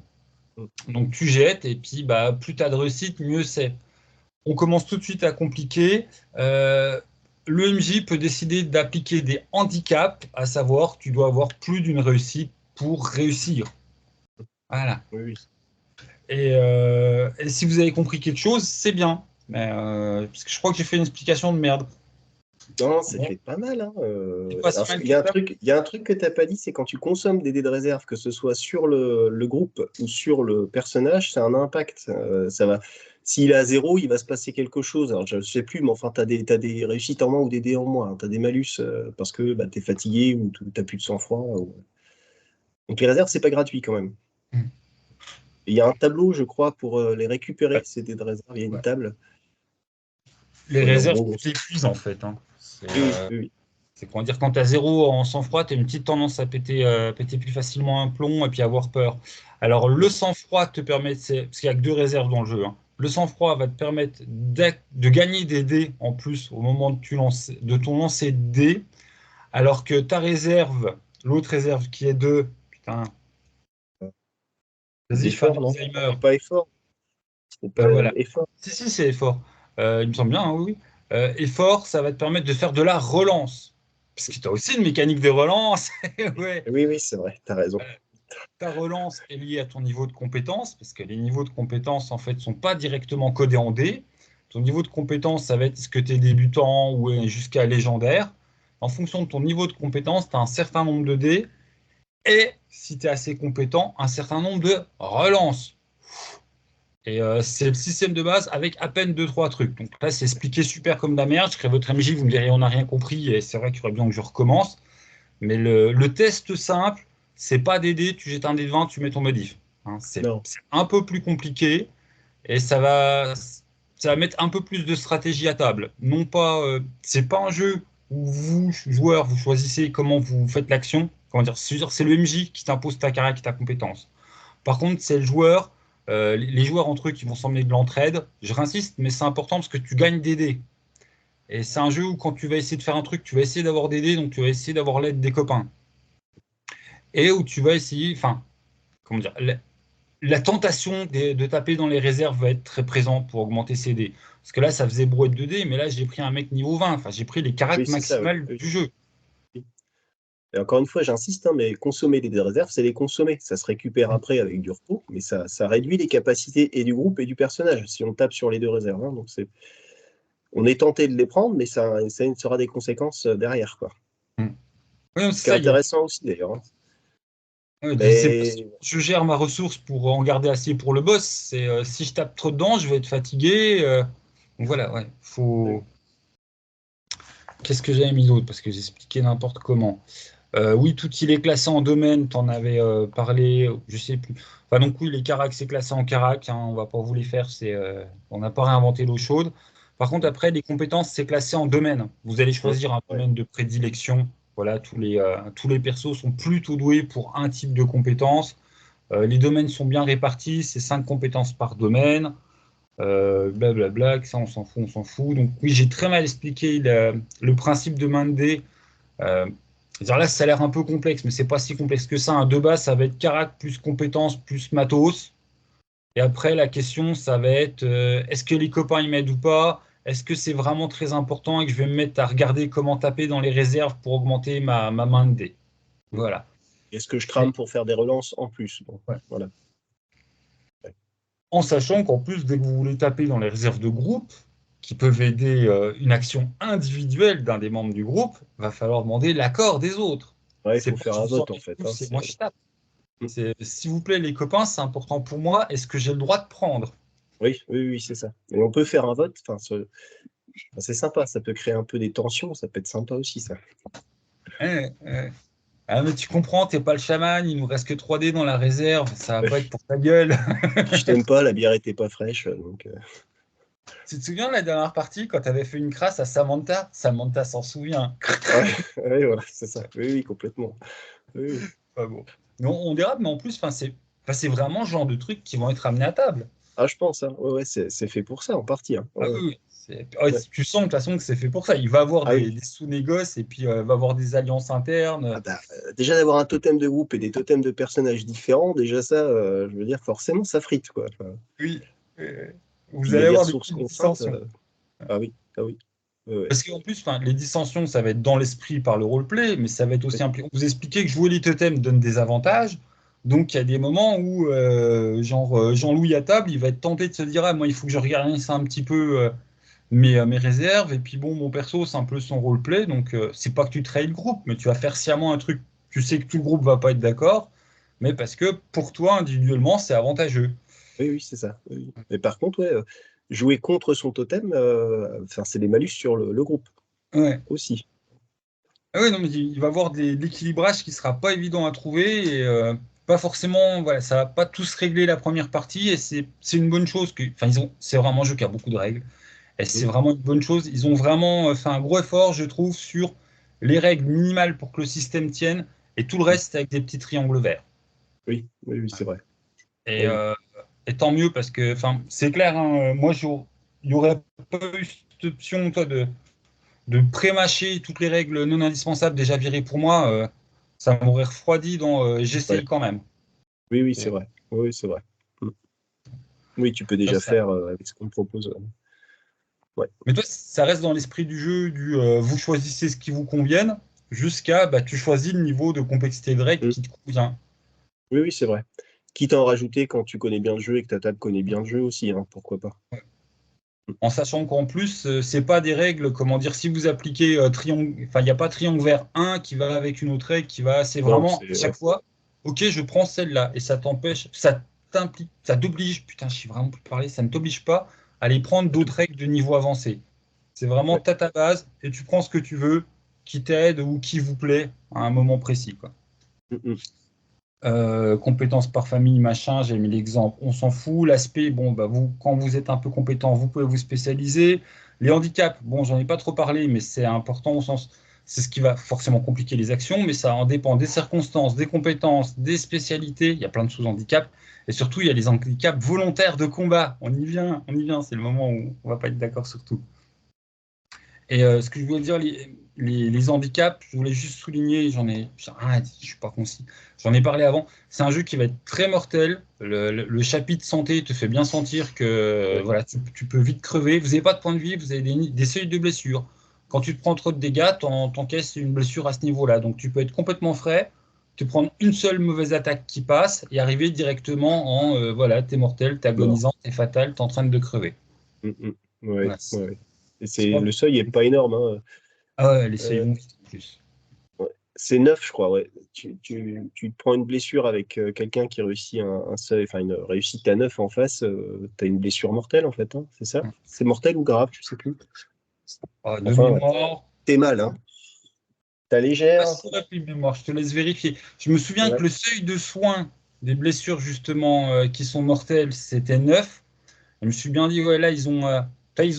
Donc tu jettes, et puis bah, plus tu as de réussite, mieux c'est. On commence tout de suite à compliquer. Le MJ peut décider d'appliquer des handicaps, à savoir, tu dois avoir plus d'une réussite pour réussir. Voilà. Oui. Et si vous avez compris quelque chose, c'est bien. Mais, parce que je crois que j'ai fait une explication de merde. Non, c'était pas mal. Hein. Pas si Alors, mal il y a un que ça. truc, il y a un truc que tu n'as pas dit, c'est quand tu consommes des dés de réserve, que ce soit sur le groupe ou sur le personnage, c'est un impact. Ça va. S'il est à 0, il va se passer quelque chose. Alors, je ne sais plus, mais enfin, tu as des réussites en moins ou des dés en moins. Tu as des malus parce que bah, tu es fatigué ou tu n'as plus de sang-froid. Donc, les réserves, c'est pas gratuit quand même. Mm. Il y a un tableau, je crois, pour les récupérer, Ouais. ces dés de réserve. Il y a une Ouais. table. Les Oui, en réserves, gros, tu t'épuises en fait. Hein. oui. C'est comment dire, quand tu as 0 en sang-froid, tu as une petite tendance à péter plus facilement un plomb et puis avoir peur. Alors, le sang-froid te permet, parce qu'il n'y a que 2 réserves dans le jeu, hein. Le sang-froid va te permettre de gagner des dés en plus au moment de ton lancer de dés, alors que ta réserve, l'autre réserve qui est 2, putain, vas-y, je fais un Effort, non? Alzheimer. C'est pas effort. C'est pas Voilà. effort. Si, c'est effort. Il me semble bien, hein, oui, oui. Effort, ça va te permettre de faire de la relance. Parce que tu as aussi une mécanique de relance. Ouais. Oui, oui, c'est vrai, tu as raison. Ta relance est liée à ton niveau de compétence, parce que les niveaux de compétence, en fait, ne sont pas directement codés en dés. Ton niveau de compétence, ça va être est-ce que tu es débutant ou jusqu'à légendaire. En fonction de ton niveau de compétence, tu as un certain nombre de dés. Et si tu es assez compétent, un certain nombre de relances. Et c'est le système de base avec à peine 2-3 trucs. Donc là, c'est expliqué super comme de la merde. Je serai votre MJ, vous me direz on n'a rien compris, et c'est vrai qu'il faudrait bien que je recommence. Mais le test simple, c'est pas des dés, tu jettes un dé de 20, tu mets ton modif. Hein, Non, c'est un peu plus compliqué, et ça va mettre un peu plus de stratégie à table. Non pas, c'est pas un jeu où vous, joueur, vous choisissez comment vous faites l'action. Comment dire, c'est le MJ qui t'impose ta carrière et ta compétence. Par contre, c'est le joueur, les joueurs entre eux qui vont s'emmener de l'entraide. Je réinsiste, mais c'est important parce que tu gagnes des dés. Et c'est un jeu où quand tu vas essayer de faire un truc, tu vas essayer d'avoir des dés, donc tu vas essayer d'avoir l'aide des copains. Et où tu vas essayer, enfin, comment dire, la tentation de taper dans les réserves va être très présente pour augmenter ses dés. Parce que là, ça faisait brouette de dés, mais là, j'ai pris un mec niveau 20. Enfin, j'ai pris les oui, caractères c'est ça, oui. maximales Oui. du jeu. Et encore une fois, j'insiste, hein, mais consommer des réserves, c'est les consommer. Ça se récupère après avec du repos, mais ça réduit les capacités et du groupe et du personnage si on tape sur les 2 réserves. Hein, donc on est tenté de les prendre, mais ça aura des conséquences derrière, quoi. Mm. Oui, Ce c'est qui est ça, intéressant aussi, d'ailleurs. Hein. je sais pas si Mais je gère ma ressource pour en garder assez pour le boss. C'est si je tape trop dedans, je vais être fatigué. Donc voilà, ouais, faut. Qu'est-ce que j'avais mis d'autre? Parce que j'ai expliqué n'importe comment. Oui, tout il est classé en domaine, tu en avais parlé, je sais plus. Enfin, donc oui, les caracs, c'est classé en carac, hein, on va pas vous les faire, on n'a pas réinventé l'eau chaude. Par contre, après, les compétences, c'est classé en domaine. Vous allez choisir un ouais. domaine de prédilection. Voilà, tous les persos sont plutôt doués pour un type de compétence. Les domaines sont bien répartis, c'est 5 compétences par domaine. Blablabla, ça on s'en fout, on s'en fout. Donc oui, j'ai très mal expliqué le principe de main de dés. Euh, là, ça a l'air un peu complexe, mais c'est pas si complexe que ça. Un de base, ça va être carac plus compétences plus matos. Et après, la question, ça va être est-ce que les copains ils m'aident ou pas? Est-ce que c'est vraiment très important et que je vais me mettre à regarder comment taper dans les réserves pour augmenter ma main de dés? Voilà. Est-ce que je Et, crame pour faire des relances en plus? Bon, ouais. voilà. Ouais. En sachant qu'en plus, dès que vous voulez taper dans les réserves de groupe, qui peuvent aider une action individuelle d'un des membres du groupe, va falloir demander l'accord des autres. Ouais, il C'est faut pas faire je un vous vote, sors en les fait, coups, hein, c'est moi je tape. Mm. C'est s'il vous plaît les copains, c'est important pour moi. Est-ce que j'ai le droit de prendre? Oui, oui, oui, c'est ça. Et on peut faire un vote, enfin, c'est sympa, ça peut créer un peu des tensions, ça peut être sympa aussi, ça. Eh, eh. Ah mais tu comprends, t'es pas le chaman, il nous reste que 3D dans la réserve, ça va pas être pour ta gueule. Puis je t'aime pas, la bière était pas fraîche, donc Tu te souviens de la dernière partie quand tu avais fait une crasse à Samantha? Samantha s'en souvient. ouais, ouais, voilà, c'est ça. Oui, oui, complètement. Oui, oui. Pas bon. Mais on dérape, mais en plus, c'est vraiment le genre de trucs qui vont être amenés à table. Ah, je pense, hein. Ouais, ouais, c'est fait pour ça, en partie, hein. Ah Ouais, ouais. oui, oui. Ouais, Ouais. tu sens de toute façon que c'est fait pour ça. Il va avoir Ah oui. des sous-négoces et puis va avoir des alliances internes. Ah bah, déjà d'avoir un totem de groupe et des totems de personnages différents, déjà ça, je veux dire forcément ça frite, quoi. Enfin, Oui. Euh, puis vous il y a allez des avoir des ressources petites contraintes, dissensions. ah oui, ah oui. Ouais, ouais. Parce qu'en plus, enfin, les dissensions, ça va être dans l'esprit par le roleplay, mais ça va être Ouais. aussi impliqué. On vous expliquait que jouer les totems donne des avantages. Donc, il y a des moments où, Jean-Louis à table, il va être tenté de se dire, ah, moi, il faut que je regarde ça un petit peu mes réserves. Et puis, bon, mon perso, c'est un peu son roleplay. Donc, c'est pas que tu trahis le groupe, mais tu vas faire sciemment un truc. Tu sais que tout le groupe va pas être d'accord, mais parce que pour toi, individuellement, c'est avantageux. Oui, oui, c'est ça. Oui, oui. Mais par contre, ouais, jouer contre son totem, enfin c'est des malus sur le groupe, Ouais. aussi. Ah oui, non, mais il va y avoir de l'équilibrage qui sera pas évident à trouver et pas forcément, voilà, ça va pas tous régler la première partie et c'est une bonne chose enfin c'est vraiment un jeu qui a beaucoup de règles et c'est Mmh. vraiment une bonne chose. Ils ont vraiment fait un gros effort, je trouve, sur les règles minimales pour que le système tienne et tout le Mmh. reste avec des petits triangles verts. Oui, oui, oui, c'est vrai. Et, Oui, oui. euh, et tant mieux parce que, enfin, c'est clair, hein, moi, il y aurait pas eu cette option, toi, de pré-mâcher toutes les règles non indispensables déjà virées pour moi, ça m'aurait refroidi dans Ouais. j'essaye quand même. Oui, oui, c'est Et vrai. Oui, oui, c'est vrai. Mmh. Oui, tu peux ça, déjà faire, avec ce qu'on te propose, ouais. Mais toi, ça reste dans l'esprit du jeu, vous choisissez ce qui vous convienne, jusqu'à bah, tu choisis le niveau de complexité de règles Mmh. qui te convient. Oui, oui, c'est vrai. Quitte à en rajouter quand tu connais bien le jeu et que ta table connaît bien le jeu aussi, hein, pourquoi pas. Mmh. En sachant qu'en plus, c'est pas des règles, comment dire, si vous appliquez triangle, enfin, il n'y a pas triangle vert 1 qui va avec une autre règle qui va, c'est Non, vraiment c'est ouais. chaque fois, ok, je prends celle-là, et ça t'empêche, ça t'implique, ça t'oblige, putain, je suis vraiment plus parler, ça ne t'oblige pas à aller prendre Pas tout. d'autres règles de niveau avancé. C'est vraiment Ouais. t'as ta base et tu prends ce que tu veux, qui t'aide ou qui vous plaît à un moment précis, quoi. Mmh mh. Compétences par famille, machin, j'ai mis l'exemple, on s'en fout. L'aspect, bon, bah vous, quand vous êtes un peu compétent, vous pouvez vous spécialiser. Les handicaps, bon, j'en ai pas trop parlé, mais c'est important au sens, c'est ce qui va forcément compliquer les actions, mais ça en dépend des circonstances, des compétences, des spécialités. Il y a plein de sous-handicaps. Et surtout, il y a les handicaps volontaires de combat. On y vient, c'est le moment où on va pas être d'accord sur tout. Et ce que je voulais dire, les handicaps, je voulais juste souligner, je suis pas concis, j'en ai parlé avant, c'est un jeu qui va être très mortel. Le chapitre santé te fait bien sentir que Ouais. voilà, tu peux vite crever. Vous n'avez pas de point de vie, vous avez des seuils de blessure. Quand tu te prends trop de dégâts, t'encaisses une blessure à ce niveau-là. Donc tu peux être complètement frais, te prendre une seule mauvaise attaque qui passe et arriver directement en voilà, t'es mortel, t'es Mort. agonisant, t'es fatal, t'es en train de crever. Mmh mh. Ouais, Voilà, ouais, ouais. Et c'est c'est pas... le seuil est pas énorme, hein, Ah ouais, les seuils heu vont vite en plus. ouais. C'est 9, je crois, ouais. Tu te prends une blessure avec, quelqu'un qui réussit un seuil, enfin une réussite à 9 en face, tu as une blessure mortelle, en fait, hein, c'est ça? C'est mortel ou grave? Je sais plus. De Enfin, ouais. mémoire, Tu mal, hein. Tu pas légère? si rapide de mémoire, je te laisse vérifier. Je me souviens que Ouais. le seuil de soins des blessures justement qui sont mortelles, c'était 9. Je me suis bien dit, ouais, là, ils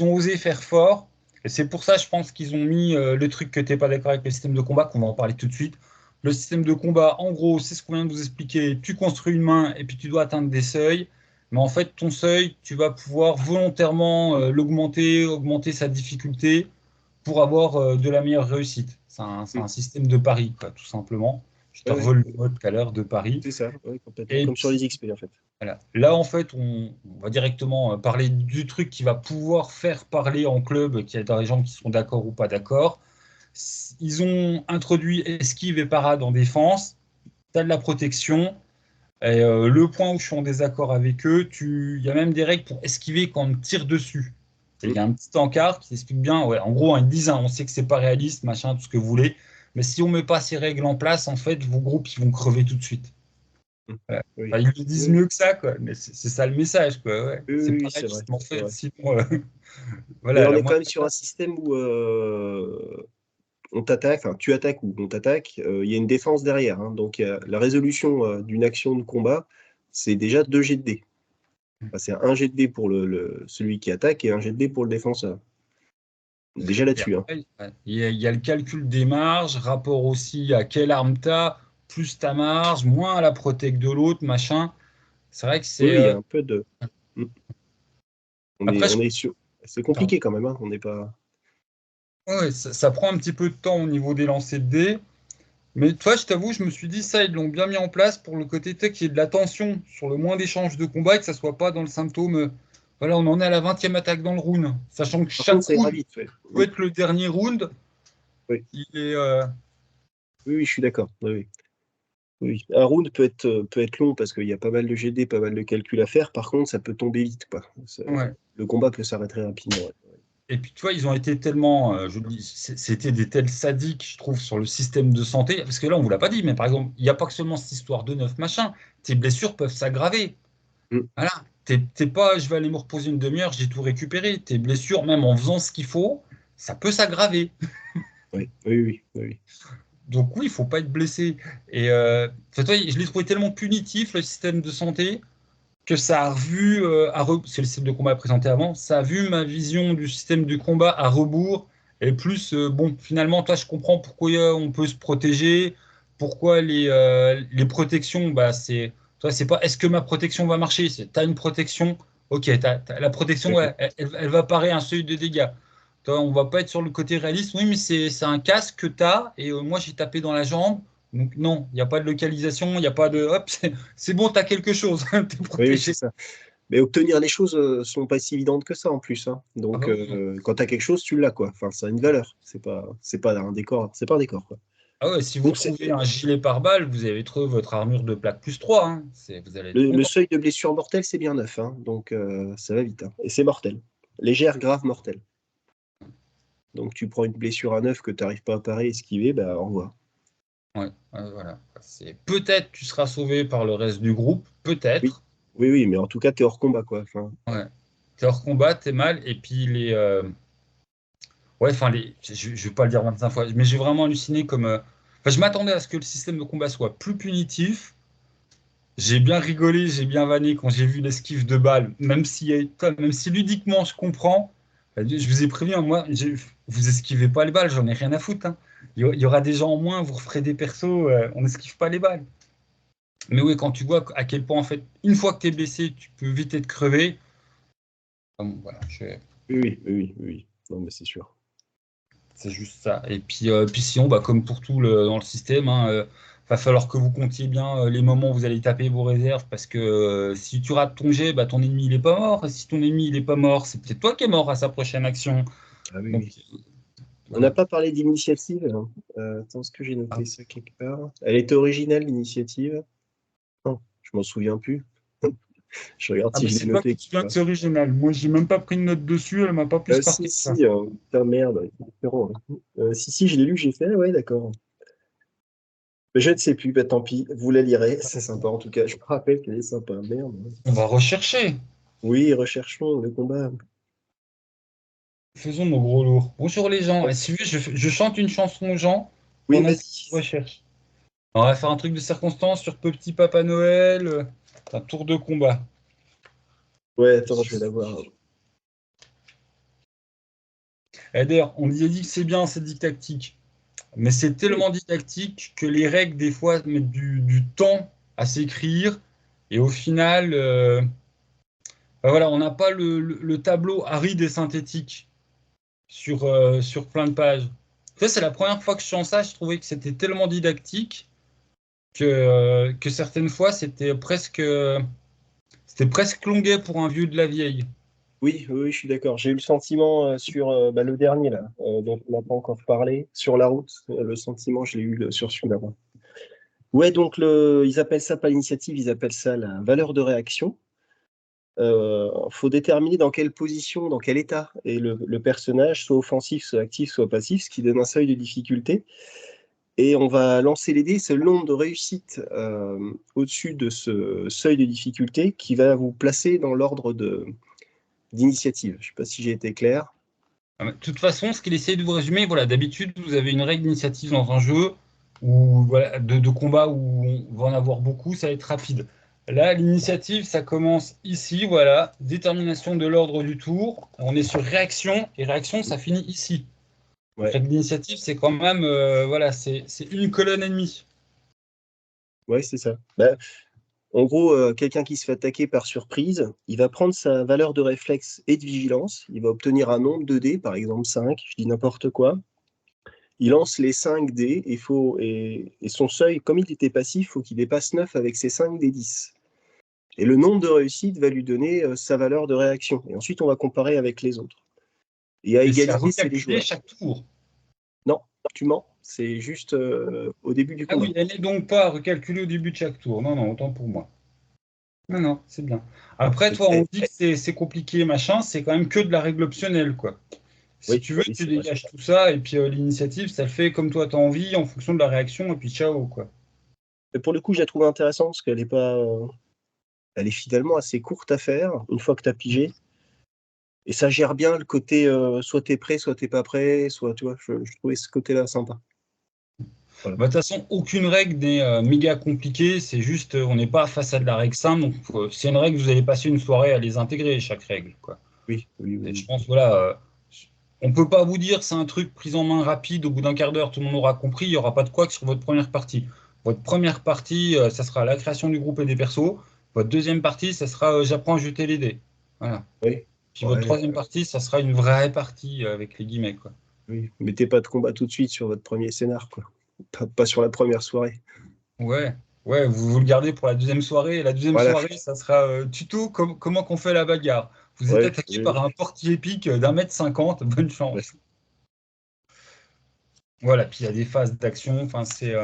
ont osé faire fort. Et c'est pour ça, je pense qu'ils ont mis le truc que tu n'es pas d'accord avec le système de combat, qu'on va en parler tout de suite. Le système de combat, en gros, c'est ce qu'on vient de vous expliquer. Tu construis une main et puis tu dois atteindre des seuils. Mais en fait, ton seuil, tu vas pouvoir volontairement l'augmenter, augmenter sa difficulté pour avoir de la meilleure réussite. C'est Mmh. un système de pari, quoi, tout simplement. Je te Ouais, ouais. revole le mot tout à l'heure de pari. C'est ça, ouais, complètement. Et Comme sur puis, les XP, en fait. voilà. Là, en fait, on va directement parler du truc qui va pouvoir faire parler en club, qu'il y a des gens qui sont d'accord ou pas d'accord. Ils ont introduit esquive et parade en défense. Tu as de la protection. Et le point où je suis en désaccord avec eux, il y a même des règles pour esquiver quand on tire dessus. Il y a un petit encart qui explique bien, ouais, en gros, ils disent, hein, on sait que c'est pas réaliste, machin, tout ce que vous voulez, mais si on met pas ces règles en place, en fait, vos groupes, ils vont crever tout de suite. Ouais. Oui. Enfin, ils le disent Oui, mieux que ça, quoi, mais c'est ça le message, quoi, ouais. oui, C'est oui, pas oui, c'est vrai, réaliste, mais en c'est fait, vrai. sinon, Mais voilà, on la est quand moindre. même sur un système où on t'attaque, enfin tu attaques ou on t'attaque, il y a une défense derrière, hein. Donc la résolution d'une action de combat, c'est déjà 2 jets de dés. Enfin, c'est un jet de dés pour celui qui attaque et un jet de dés pour le défenseur. Déjà Et là-dessus, hein. après, ouais, il y a le calcul des marges, rapport aussi à quelle arme t'as, plus ta marge, moins la protèque de l'autre, machin. C'est vrai que Oui, c'est. oui, il y a un peu de. Mmh. Après, On est sur. C'est pardon. compliqué quand même, hein. On n'est pas. Ouais, ça prend un petit peu de temps au niveau des lancers de dés. Mais toi, je t'avoue, je me suis dit, ça, ils l'ont bien mis en place pour le côté tech, qu'il y ait de la tension sur le moins d'échanges de combat et que ça soit pas dans le symptôme. Voilà, on en est à la 20e attaque dans le round. Sachant que Par contre, chaque ça ira round vite, ouais. peut être le dernier round. Oui, Il est. oui, oui, je suis d'accord. Oui, oui. Oui. Un round peut être long parce qu'il y a pas mal de GD, pas mal de calculs à faire. Par contre, ça peut tomber vite, quoi. Ouais. Le combat peut s'arrêter rapidement, ouais. Et puis, tu vois, ils ont été tellement, je le dis, c'était des tels sadiques, je trouve, sur le système de santé. Parce que là, on vous l'a pas dit, mais par exemple, il n'y a pas que seulement cette histoire de neuf machin. Tes blessures peuvent s'aggraver. Mmh. Voilà. T'es pas, je vais aller me reposer une demi-heure, j'ai tout récupéré. Tes blessures, même en faisant ce qu'il faut, ça peut s'aggraver. Oui, oui, oui, oui, oui. Donc oui, il faut pas être blessé. Et enfin, toi, je l'ai trouvé tellement punitif, le système de santé, que ça a revu, c'est le système de combat présenté avant, ça a vu ma vision du système de combat à rebours. Et plus, bon, finalement, toi, je comprends pourquoi on peut se protéger, pourquoi les protections, bah, toi, c'est pas est-ce que ma protection va marcher? Tu as une protection, ok, la protection, D'accord. ouais, elle va parer un seuil de dégâts. Toi, on va pas être sur le côté réaliste. Oui, mais c'est un casque que tu as, et moi, j'ai tapé dans la jambe. Donc, non, il n'y a pas de localisation, il n'y a pas de. Hop, c'est bon, tu as quelque chose, tu es Oui, oui, c'est protégé. ça. Mais obtenir les choses, sont pas si évidentes que ça en plus, hein. Ah Donc bah oui. quand tu as quelque chose, tu l'as, quoi. Enfin, ça a une valeur. C'est pas un décor, c'est pas un décor, quoi. Ah ouais, si vous Donc c'est trouvez un gilet pare-balles, vous avez trouvé votre armure de plaque +3, hein. Vous allez être le content. seuil de blessure mortelle, c'est bien 9, hein. Donc ça va vite, hein. Et c'est mortel. Légère, grave, mortelle. Donc tu prends une blessure à 9 que tu arrives pas à parer, esquiver, bah au revoir. Ouais, ouais, voilà. Peut-être tu seras sauvé par le reste du groupe, Oui, peut-être. oui, oui, mais en tout cas, tu es hors combat, quoi. Enfin, Ouais. T'es hors combat, t'es mal, et puis ouais, enfin, je vais pas le dire 25 fois, mais j'ai vraiment halluciné comme. Enfin, je m'attendais à ce que le système de combat soit plus punitif. J'ai bien rigolé, j'ai bien vanné quand j'ai vu l'esquive de balle, même si ludiquement je comprends. Je vous ai prévenu, hein, moi, vous esquivez pas les balles, j'en ai rien à foutre, hein. Il y aura des gens en moins, vous referez des persos, on n'esquive pas les balles. Mais oui, quand tu vois à quel point, en fait, une fois que tu es blessé, tu peux vite être crevé. Bon, voilà, oui, oui, oui, oui, oui. Non, mais c'est sûr. c'est juste ça. Et puis sinon, bah, comme pour tout dans le système, hein, va falloir que vous comptiez bien les moments où vous allez taper vos réserves, parce que si tu rates ton jet, bah, ton ennemi il est pas mort. Et si ton ennemi il est pas mort, c'est peut-être toi qui es mort à sa prochaine action. Ah oui, Donc oui. On n'a voilà. pas parlé d'initiative, hein. Attends, est-ce que j'ai Ah, noté ça quelque part? Elle était originale, l'initiative? Non, je m'en souviens plus. Je regarde ah, si bah, je l'ai c'est toi noté qui te quelque souviens que part. c'est original. Moi, j'ai même pas pris de note dessus, elle m'a pas plus Si, marqué que ça. si, putain, merde, c'est différent, hein. Si, si, je l'ai lu, j'ai fait, ouais, d'accord. Mais je ne sais plus, bah tant pis, vous la lirez, c'est sympa en tout cas. Je me rappelle qu'elle est sympa, merde. On va rechercher. Oui, recherchons le combat. Faisons nos gros lourds. Bonjour les gens. Ouais. Et si vous voulez, je chante une chanson aux gens Oui, pendant que je vas-y. recherche. On va faire un truc de circonstance sur Petit Papa Noël, un tour de combat. Ouais, attends, je vais la voir. Et d'ailleurs, on y a dit que c'est bien, c'est didactique. Mais c'est Oui, tellement didactique que les règles, des fois, mettent du temps à s'écrire. Et au final, ben voilà, on n'a pas le tableau aride et synthétique sur plein de pages. Ça, c'est la première fois que je sens ça. Je trouvais que c'était tellement didactique que certaines fois, c'était presque longuet pour un vieux de la vieille. oui, oui, oui, je suis d'accord. J'ai eu le sentiment sur bah, le dernier là, dont on n'a pas encore parlé, sur la route. Le sentiment, je l'ai eu sur celui-là. Ouais, donc ils appellent ça pas l'initiative, ils appellent ça la valeur de réaction. faut déterminer dans quelle position, dans quel état est le personnage, soit offensif, soit actif, soit passif, ce qui donne un seuil de difficulté. Et on va lancer les dés, c'est le nombre de réussites au-dessus de ce seuil de difficulté qui va vous placer dans l'ordre d'initiative. Je ne sais pas si j'ai été clair. De toute façon, ce qu'il essaie de vous résumer, voilà, d'habitude, vous avez une règle d'initiative dans un jeu ou voilà, de combat où on va en avoir beaucoup, ça va être rapide. Là, l'initiative, ça commence ici, voilà, détermination de l'ordre du tour. On est sur réaction, et réaction, ça finit ici. Ouais. Règle d'initiative, c'est quand même, voilà, c'est une colonne et demie. Ouais, c'est ça. Bah, en gros, quelqu'un qui se fait attaquer par surprise, il va prendre sa valeur de réflexe et de vigilance. Il va obtenir un nombre de dés, par exemple 5, je dis n'importe quoi. Il lance les 5 dés et son seuil, comme il était passif, il faut qu'il dépasse 9 avec ses 5 dés 10. Et le nombre de réussites va lui donner sa valeur de réaction. Et ensuite, on va comparer avec les autres. Et à Et c'est à égalité, c'est les recalculer joueurs. chaque tour. Non, tu mens. C'est juste au début du Ah combat. oui, elle n'est donc pas recalculée au début de chaque tour. Non, non, autant pour moi. Non, non, c'est bien. Après, toi, on dit que c'est compliqué, machin, c'est quand même que de la règle optionnelle, quoi. Si Oui, tu veux, oui, tu c'est vrai. dégages tout ça, et puis l'initiative, ça le fait comme toi, t'as envie, en fonction de la réaction, et puis ciao, quoi. Mais pour le coup, je la trouve intéressante parce qu'elle est pas, elle est finalement assez courte à faire une fois que tu as pigé. Et ça gère bien le côté soit tu es prêt, soit tu es pas prêt, soit tu vois, je trouvais ce côté-là sympa. Voilà. Bah, de toute façon, aucune règle n'est méga compliquée, c'est juste, on n'est pas face à de la règle simple, donc c'est une règle, vous allez passer une soirée à les intégrer, chaque règle, quoi. Oui, oui, Et je oui. pense, voilà, on peut pas vous dire c'est un truc pris en main rapide, au bout d'un quart d'heure, tout le monde aura compris, il n'y aura pas de couac sur votre première partie. Votre première partie, ça sera la création du groupe et des persos. Votre deuxième partie, ça sera j'apprends à jeter les dés. Voilà. Oui, Puis votre ouais, troisième partie, ça sera une vraie partie avec les guillemets, quoi. oui. Mettez pas de combat tout de suite sur votre premier scénar, quoi. Pas sur la première soirée. Ouais, ouais, vous le gardez pour la deuxième soirée. Et la deuxième Voilà. soirée, ça sera tuto comment qu'on fait la bagarre. Vous êtes Ouais, attaqué oui, par un portier épique d'1,50 m, bonne ouais. chance. Voilà, puis il y a des phases d'action. Enfin, c'est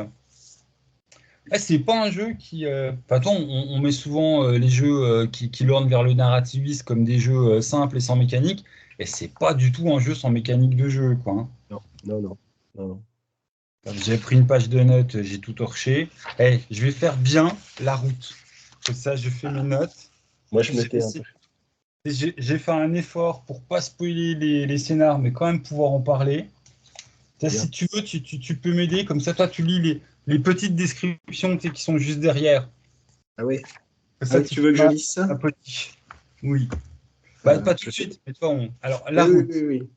pas un jeu qui. Attends, on met souvent les jeux qui lornent vers le narrativiste comme des jeux simples et sans mécanique. Et c'est pas du tout un jeu sans mécanique de jeu, quoi, hein. Non, non, non, non, non. J'ai pris une page de notes, j'ai tout torché. Eh, je vais faire bien la route. Comme ça, je fais mes notes. Moi, je Puis me tais un peu. j'ai fait un effort pour pas spoiler les scénars, mais quand même pouvoir en parler. Bien. Si tu veux, tu peux m'aider. Comme ça, toi, tu lis les petites descriptions qui sont juste derrière. Ah ouais. Comme Ah ça, oui, tu tu veux que fais je lise ça? un petit. Oui. Bah, pas tout Je de sais. suite, mais toi, alors, la Oui, oui, route. oui, oui.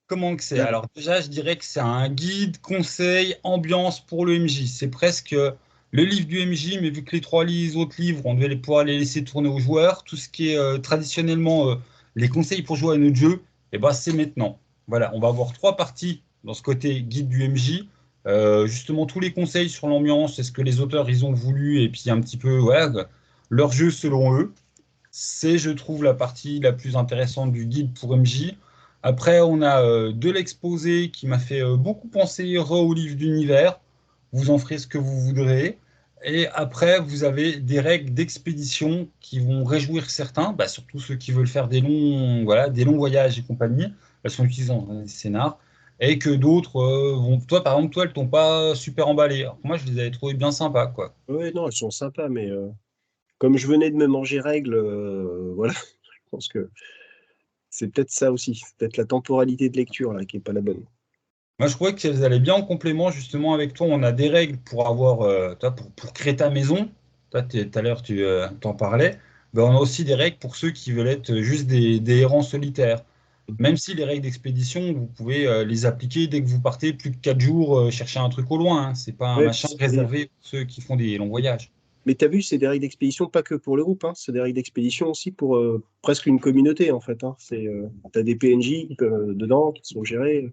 Comment que c'est? La- Alors déjà, je dirais que c'est un guide, conseil, ambiance pour le MJ. C'est presque le livre du MJ, mais vu que les autres livres, on devait pouvoir les laisser tourner aux joueurs. Tout ce qui est traditionnellement les conseils pour jouer à notre jeu, et ben, c'est maintenant. Voilà, on va avoir trois parties dans ce côté guide du MJ. Justement, tous les conseils sur l'ambiance, c'est ce que les auteurs ils ont voulu, et puis un petit peu ouais, leur jeu selon eux. C'est, je trouve, la partie la plus intéressante du guide pour MJ. Après, on a de l'exposé qui m'a fait beaucoup penser au livre d'univers. Vous en ferez ce que vous voudrez. Et après, vous avez des règles d'expédition qui vont réjouir certains, bah, surtout ceux qui veulent faire des longs, voilà, des longs voyages et compagnie. Elles sont utilisées dans les scénars. Et que d'autres vont. Toi, par exemple, toi, elles t'ont pas super emballé. Alors que moi, je les avais trouvées bien sympas, quoi. Ouais, non, elles sont sympas, mais comme je venais de me manger règle, voilà, je pense que c'est peut-être ça aussi. C'est peut-être la temporalité de lecture là qui est pas la bonne. Moi, je trouvais qu'elles allaient bien en complément, justement, avec toi. On a des règles pour avoir, toi, pour créer ta maison. Toi, tout à l'heure, tu t'en parlais. Ben, on a aussi des règles pour ceux qui veulent être juste des errants solitaires. Même si les règles d'expédition, vous pouvez les appliquer dès que vous partez plus de 4 jours chercher un truc au loin, hein. C'est pas un Ouais, machin réservé pour ceux qui font des longs voyages. mais tu as vu, c'est des règles d'expédition pas que pour le groupe, hein, c'est des règles d'expédition aussi pour presque une communauté en fait. Hein. Tu as des PNJ dedans qui sont gérés.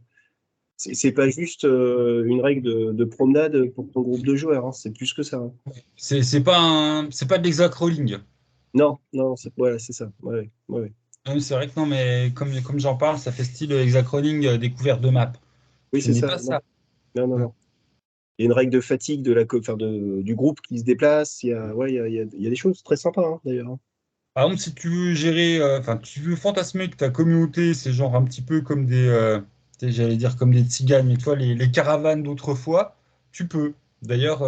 C'est pas juste une règle de promenade pour ton groupe de joueurs, hein, c'est plus que ça. Hein. C'est pas de l'exac-rolling. Non, non, voilà, c'est ça. Ouais, ouais, ouais. C'est vrai que non, mais comme j'en parle, ça fait style exact-rolling découverte de map. Oui, Ce c'est n'est ça. pas Non, ça. non, non, non. Il y a une règle de fatigue enfin du groupe qui se déplace. Il y a, ouais, il y a des choses très sympas hein, d'ailleurs. Hein. Par exemple, si tu veux gérer, enfin, tu veux fantasmer que ta communauté, c'est genre un petit peu comme des, tu sais, j'allais dire comme des tziganes, mais toi, les caravanes d'autrefois, tu peux. D'ailleurs,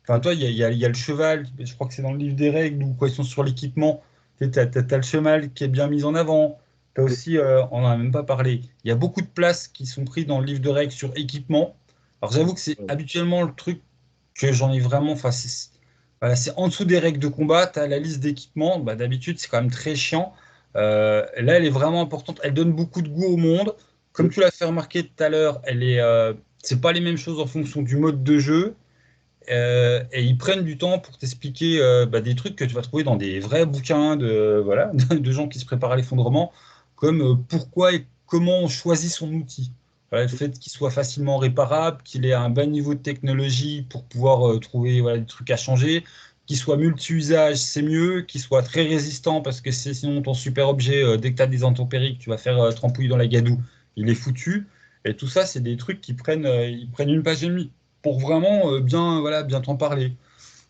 enfin, toi, il y a le cheval, je crois que c'est dans le livre des règles ou question sur l'équipement. Tu as, le cheval qui est bien mis en avant. Tu as aussi, on n'en a même pas parlé, il y a beaucoup de places qui sont prises dans le livre de règles sur équipement. Alors, j'avoue que c'est habituellement le truc que j'en ai vraiment, enfin, voilà, c'est en dessous des règles de combat, tu as la liste d'équipements. Bah, d'habitude, c'est quand même très chiant. Là, elle est vraiment importante. Elle donne beaucoup de goût au monde. Comme tu l'as fait remarquer tout à l'heure, c'est pas les mêmes choses en fonction du mode de jeu. Et ils prennent du temps pour t'expliquer bah, des trucs que tu vas trouver dans des vrais bouquins voilà, de gens qui se préparent à l'effondrement, comme pourquoi et comment on choisit son outil. Voilà, le fait qu'il soit facilement réparable, qu'il ait un bas niveau de technologie pour pouvoir trouver voilà, des trucs à changer, qu'il soit multi-usage, c'est mieux, qu'il soit très résistant, parce que c'est sinon ton super objet, dès que tu as des intempéries, que tu vas faire trempouiller dans la gadoue, il est foutu. Et tout ça, c'est des trucs ils prennent une page et demie pour vraiment bien, voilà, bien t'en parler.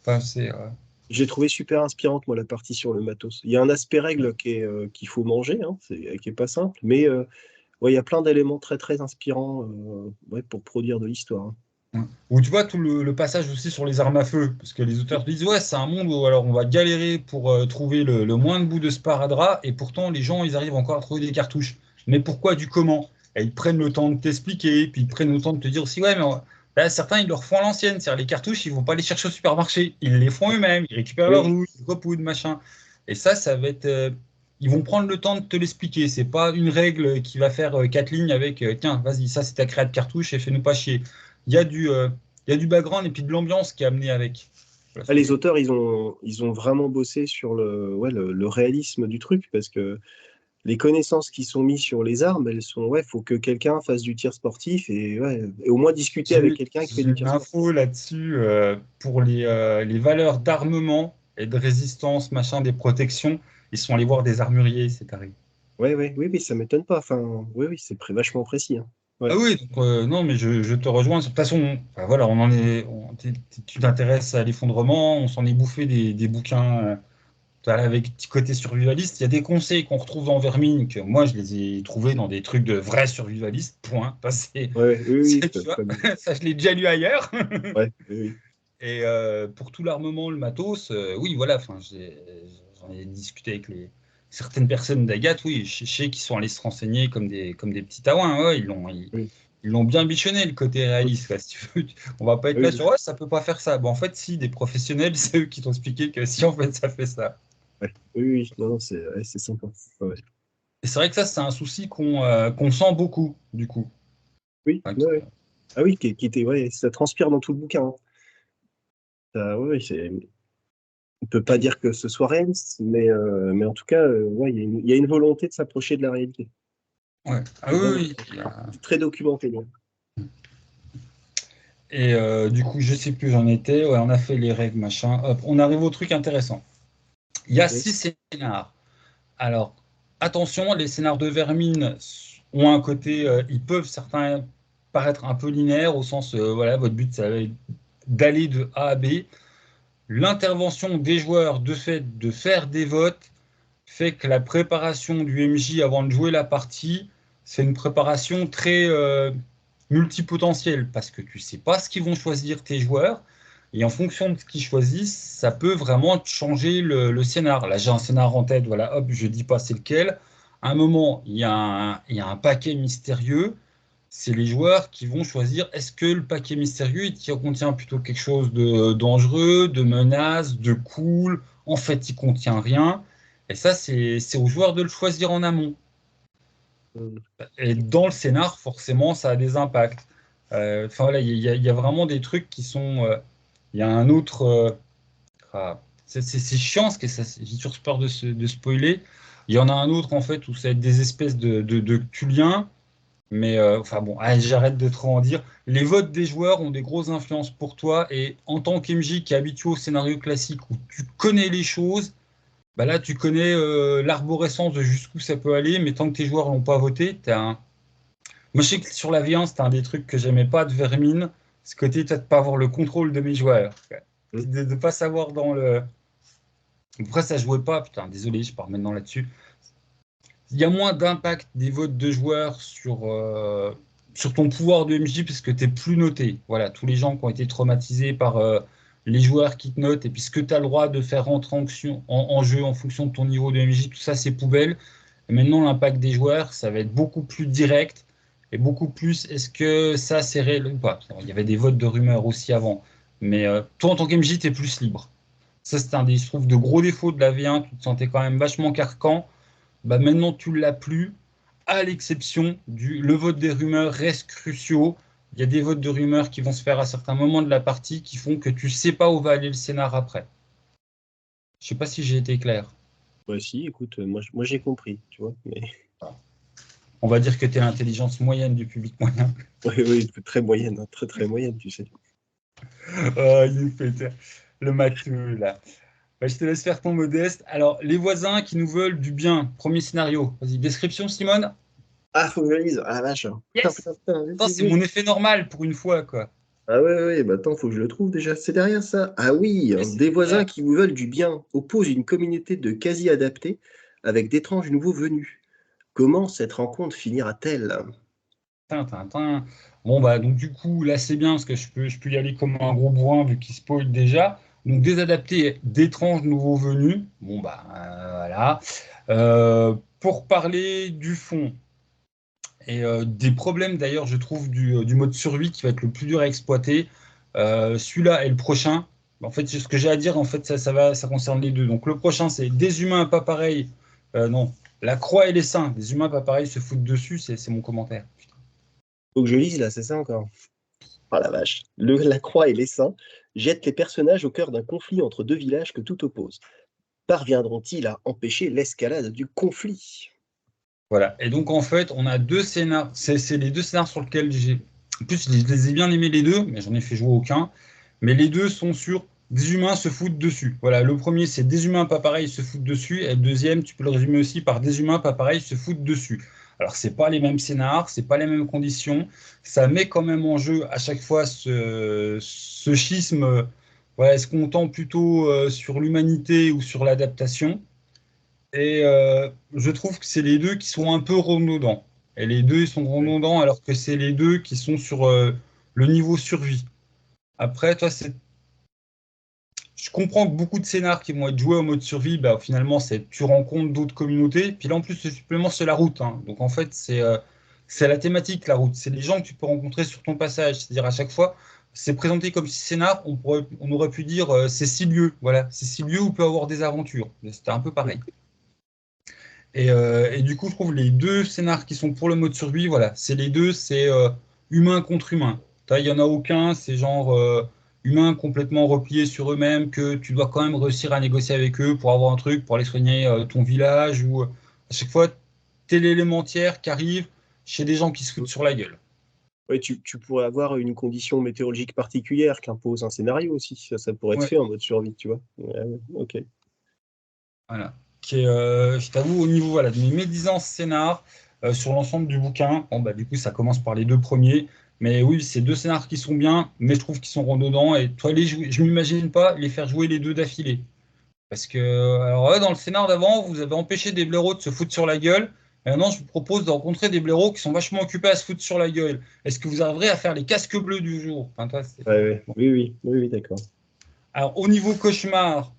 Enfin, J'ai trouvé super inspirante, moi, la partie sur le matos. Il y a un aspect règle qu'il faut manger, hein, qui est pas simple, mais ouais, il y a plein d'éléments très, très inspirants ouais, pour produire de l'histoire, hein. Ou tu vois tout le passage aussi sur les armes à feu, parce que les auteurs te disent ouais c'est un monde où alors on va galérer pour trouver le moins de bout de sparadrap, et pourtant les gens ils arrivent encore à trouver des cartouches. Mais pourquoi du comment? Et ils prennent le temps de t'expliquer, puis ils prennent le temps de te dire aussi ouais mais là, certains ils leur font à l'ancienne, c'est-à-dire les cartouches ils vont pas les chercher au supermarché, ils les font eux-mêmes, ils récupèrent leur Oui, loot, ils repoudent machin. Et ça va être ils vont prendre le temps de te l'expliquer. C'est pas une règle qui va faire quatre lignes avec tiens, vas-y, ça c'est ta créa de cartouche et fais-nous pas chier. Il y a du, euh, il y a du background et puis de l'ambiance qui est amenée avec. Voilà ce ah, que je les veux dire. auteurs, ils ont vraiment bossé sur ouais, le réalisme du truc, parce que les connaissances qui sont mises sur les armes, elles sont, ouais, faut que quelqu'un fasse du tir sportif et, ouais, et au moins discuter avec quelqu'un qui fait J'ai du une tir sportif. info là-dessus pour les valeurs d'armement et de résistance, machin, des protections. Ils sont allés voir des armuriers, c'est carré. Ouais, ouais, oui, oui, ça m'étonne pas. Enfin, oui, oui, c'est vachement précis, hein. Ah Ouais. oui, donc, non, mais je te rejoins. De toute façon, enfin, voilà, on en est, tu t'intéresses à l'effondrement, on s'en est bouffé des bouquins avec petit côté survivaliste. Il y a des conseils qu'on retrouve dans Vermine que moi, je les ai trouvés dans des trucs de vrais survivalistes, point. Ouais, ouais, oui, oui, Tu vois, pas bien. ça, je l'ai déjà lu ailleurs. Ouais, oui, oui. Et pour tout l'armement, le matos, oui, voilà, enfin, j'en ai discuté avec certaines personnes d'Agathe, oui, je sais qu'ils sont allés se renseigner comme des petits taouins, ouais, Oui, ils l'ont bien bichonné, le côté oui, réaliste, quoi, si tu veux. On va pas être là oui, sur, ouais, ça peut pas faire ça. Bon, en fait, si, des professionnels, c'est eux qui t'ont expliqué que si, en fait, ça fait ça. ouais. Oui, oui, non, non, ouais, c'est sympa. Ouais, ouais. Et c'est vrai que ça, c'est un souci qu'on sent beaucoup, du coup. Oui, Enfin, ouais, ouais. Ah oui, qui était, ouais, ça transpire dans tout le bouquin, hein. Ouais, ouais, on peut pas dire que ce soit réaliste, mais en tout cas, ouais, il y a une volonté de s'approcher de la réalité. ouais. Ah C'est oui, vraiment oui, oui. c'est très documenté, là. Et du coup, je sais plus où j'en étais. Ouais, on a fait les règles, machin. Hop, on arrive au truc intéressant. Il y a Ok. 6 scénars. Alors, attention, les scénars de Vermine ont un côté, ils peuvent certains paraître un peu linéaires au sens, voilà, votre but, ça va être d'aller de A à B. L'intervention des joueurs, de fait de faire des votes, fait que la préparation du MJ avant de jouer la partie, c'est une préparation très multipotentielle parce que tu sais pas ce qu'ils vont choisir tes joueurs. Et en fonction de ce qu'ils choisissent, ça peut vraiment changer le scénar. Là, j'ai un scénar en tête, voilà, hop, je dis pas c'est lequel. À un moment, il y a un paquet mystérieux. C'est les joueurs qui vont choisir est-ce que le paquet mystérieux il contient plutôt quelque chose de dangereux, de menace, de cool. En fait, il contient rien. Et ça, c'est aux joueurs de le choisir en amont. Mmh. Et dans le scénar, forcément, ça a des impacts. Enfin, voilà, il y a vraiment des trucs qui sont. Il y a un autre. C'est chiant, parce que j'ai toujours peur de spoiler. Il y en a un autre, en fait, où ça va être des espèces de Thuliens. Mais enfin bon, allez, j'arrête de trop en dire. Les votes des joueurs ont des grosses influences pour toi. Et en tant qu'MJ qui est habitué au scénario classique où tu connais les choses, bah là, tu connais l'arborescence de jusqu'où ça peut aller, mais tant que tes joueurs l'ont pas voté, t'as un. Moi, je sais que sur la viande, c'était un des trucs que j'aimais pas de Vermine, ce côté peut-être pas avoir le contrôle de mes joueurs. Mmh. De ne pas savoir dans le. Après, ça jouait pas, putain, désolé, je pars maintenant là-dessus. Il y a moins d'impact des votes de joueurs sur ton pouvoir de MJ parce que tu es plus noté. Voilà, tous les gens qui ont été traumatisés par les joueurs qui te notent et puis ce que tu as le droit de faire rentrer en jeu en fonction de ton niveau de MJ, tout ça, c'est poubelle. Et maintenant, l'impact des joueurs, ça va être beaucoup plus direct et beaucoup plus est-ce que ça, c'est réel ou pas. Il y avait des votes de rumeurs aussi avant. Mais toi, en tant qu'MJ, tu es plus libre. Ça, c'est un des, je trouve, de gros défauts de la V1. Tu te sentais quand même vachement carcan. Bah maintenant, tu ne l'as plus, à l'exception du le vote des rumeurs reste cruciaux. Il y a des votes de rumeurs qui vont se faire à certains moments de la partie qui font que tu ne sais pas où va aller le scénar après. Je ne sais pas si j'ai été clair. Ouais, si, écoute, moi j'ai compris, tu vois. Mais... On va dire que tu es l'intelligence moyenne du public moyen. Oui, oui, très moyenne, hein, très très moyenne, tu sais. Il nous fait le matheux, là. Bah, je te laisse faire ton modeste. Alors, les voisins qui nous veulent du bien. Premier scénario. Vas-y, description, Simone. Ah, faut que je lise. Ah la vache. Putain, Yes! putain, putain, Attends, c'est mon effet normal pour une fois, quoi. Ah ouais, ouais, bah attends, faut que je le trouve déjà. C'est derrière ça. Ah oui, Yes, des voisins super. qui vous veulent du bien opposent une communauté de quasi-adaptés avec d'étranges nouveaux venus. Comment cette rencontre finira-t-elle? Tintin. Bon, bah, donc, du coup, là, c'est bien parce que je peux y aller comme un gros bourrin vu qu'il spoil déjà. Donc, des adaptés d'étranges nouveaux venus. Bon, bah, voilà. Pour parler du fond et des problèmes, d'ailleurs, je trouve, du mode survie qui va être le plus dur à exploiter, celui-là et le prochain. En fait, ce que j'ai à dire, en fait, ça concerne les deux. Donc, le prochain, c'est des humains pas pareils. Non, la croix et les saints. Des humains pas pareils se foutent dessus, c'est mon commentaire. Faut que je lise là, c'est ça encore? Ah la vache. La croix et les saints jettent les personnages au cœur d'un conflit entre deux villages que tout oppose. Parviendront-ils à empêcher l'escalade du conflit? Voilà. Et donc, en fait, on a deux scénars. C'est les deux scénars sur lesquels j'ai. En plus, je les ai bien aimés les deux, mais j'en ai fait jouer aucun. Mais les deux sont sur des humains se foutent dessus. Voilà. Le premier, c'est des humains pas pareils se foutent dessus. Et le deuxième, tu peux le résumer aussi par des humains pas pareils se foutent dessus. Alors, c'est pas les mêmes scénars, c'est pas les mêmes conditions. Ça met quand même en jeu à chaque fois ce schisme. Voilà, est-ce qu'on tend plutôt sur l'humanité ou sur l'adaptation? Et je trouve que c'est les deux qui sont un peu redondants. Et les deux, ils sont Ouais. redondants alors que c'est les deux qui sont sur le niveau survie. Après, toi, je comprends que beaucoup de scénars qui vont être joués en mode survie, bah, finalement, c'est tu rencontres d'autres communautés. Puis là, en plus, le supplément, c'est la route, hein. Donc, en fait, c'est la thématique, la route. C'est les gens que tu peux rencontrer sur ton passage. C'est-à-dire, à chaque fois, c'est présenté comme scénar, on aurait pu dire c'est 6 lieux. Voilà, c'est 6 lieux où on peut avoir des aventures. C'était un peu pareil. Et du coup, je trouve les deux scénars qui sont pour le mode survie, voilà, c'est les deux, c'est humain contre humain. Il n'y en a aucun, c'est genre humain complètement replié sur eux-mêmes, que tu dois quand même réussir à négocier avec eux pour avoir un truc, pour aller soigner ton village, ou à chaque fois, t'es l'élémentaire qui arrive chez des gens qui se foutent sur la gueule. Ouais, tu pourrais avoir une condition météorologique particulière qu'impose un scénario aussi. Ça pourrait être Ouais, fait en mode survie, tu vois. Ouais, ouais, ok. voilà. Je t'avoue, au niveau voilà, de mes médisances scénar sur l'ensemble du bouquin, bon, bah, du coup, ça commence par les deux premiers. Mais oui, c'est deux scénars qui sont bien, mais je trouve qu'ils sont redondants. Et toi, je m'imagine pas les faire jouer les deux d'affilée. Parce que, alors là, dans le scénar d'avant, vous avez empêché des blaireaux de se foutre sur la gueule. Et maintenant, je vous propose de rencontrer des blaireaux qui sont vachement occupés à se foutre sur la gueule. Est-ce que vous arriverez à faire les casques bleus du jour? Enfin, toi, Ouais, ouais. Oui, oui, oui, oui, d'accord. alors, au niveau cauchemar,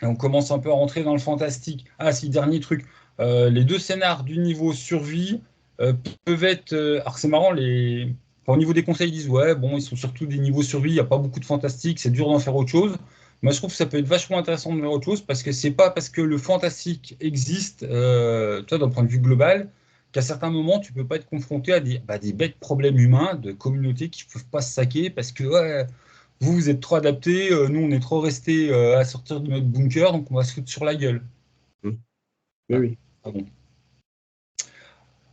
et on commence un peu à rentrer dans le fantastique. Ah, si, dernier truc. Les deux scénars du niveau survie euh, peuvent être. Alors, c'est marrant, enfin, au niveau des conseils, ils disent ouais, bon, ils sont surtout des niveaux survie, il n'y a pas beaucoup de fantastique, c'est dur d'en faire autre chose. Moi, je trouve que ça peut être vachement intéressant de faire autre chose parce que c'est pas parce que le fantastique existe, toi, d'un point de vue global, qu'à certains moments, tu peux pas être confronté à des bêtes problèmes humains de communautés qui peuvent pas se saquer parce que ouais, vous êtes trop adaptés, nous on est trop restés à sortir de notre bunker, donc on va se foutre sur la gueule. Mm. Oui, Ah, oui. ah bon.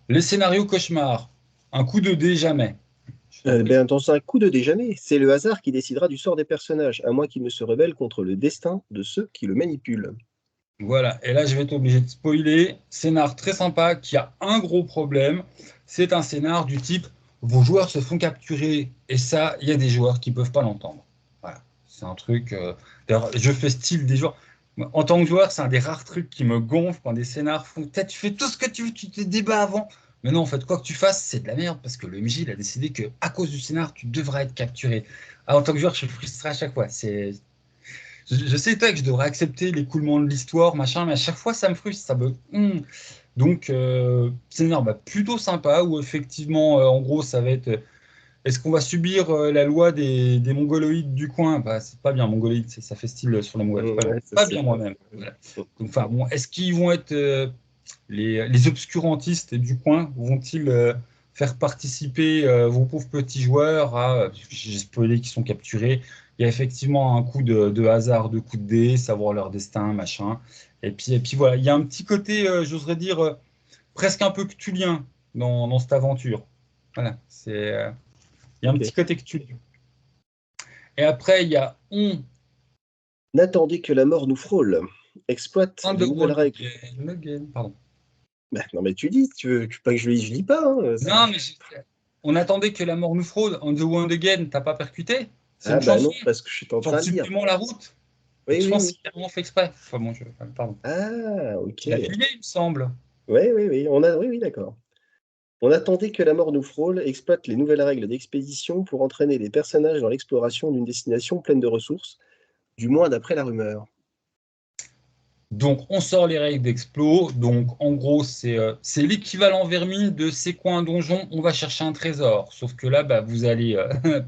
Les scénarios cauchemars. Un coup de dé jamais. Je t'en prie. Ben, dans un coup de déjeuner, c'est le hasard qui décidera du sort des personnages, à moins qu'ils ne se rebellent contre le destin de ceux qui le manipulent. Voilà, et là je vais être obligé de spoiler. Scénar très sympa qui a un gros problème. C'est un scénar du type vos joueurs se font capturer, et ça, il y a des joueurs qui peuvent pas l'entendre. Voilà, c'est un truc. D'ailleurs, je fais style des joueurs. En tant que joueur, c'est un des rares trucs qui me gonfle quand des scénars font peut-être tu fais tout ce que tu veux, tu te débats avant. Mais non, en fait, quoi que tu fasses, c'est de la merde parce que le MJ il a décidé que à cause du scénar, tu devrais être capturé. Ah, en tant que joueur, je suis frustré à chaque fois. Je sais toi que je devrais accepter l'écoulement de l'histoire, machin, mais à chaque fois, ça me frustre, ça me. Donc, scénar bah, plutôt sympa où effectivement, en gros, ça va être. Est-ce qu'on va subir la loi des mongoloïdes du coin? Bah, c'est pas bien, mongoloïde, ça fait style sur les mongols. Ouais, ça Pas c'est bien pas. moi-même. Voilà. Donc, enfin, bon, est-ce qu'ils vont être les obscurantistes du coin? Vont-ils faire participer vos pauvres petits joueurs à. J'ai spoilé qu'ils sont capturés. Il y a effectivement un coup de hasard, de coup de dé, savoir leur destin, machin. Et puis voilà, il y a un petit côté, j'oserais dire, presque un peu cthulhien dans cette aventure. Voilà, il y a un Ok. petit côté cthulhien. Et après, il y a N'attendez que la mort nous frôle. Exploite On the les nouvelles Wall règles. Again. Pardon. Bah, non, mais tu dis, tu veux pas que je lis pas, hein, Non, mais on attendait que la mort nous fraude. On the One Again, t'as pas percuté? C'est Ah une bah chanson. non, parce que je suis en Genre train de lire. supprimons la route. Oui, Je oui, pense que oui. c'est carrément fait exprès. Enfin bon, pardon. Ah, ok. Tu l'as filé, il me semble. Oui, oui, oui. Oui, oui, d'accord. On attendait que la mort nous frôle, exploite les nouvelles règles d'expédition pour entraîner les personnages dans l'exploration d'une destination pleine de ressources, du moins d'après la rumeur. Donc, on sort les règles d'Explo. Donc, en gros, c'est l'équivalent vermine de c'est quoi un donjon? On va chercher un trésor. Sauf que là, bah, vous allez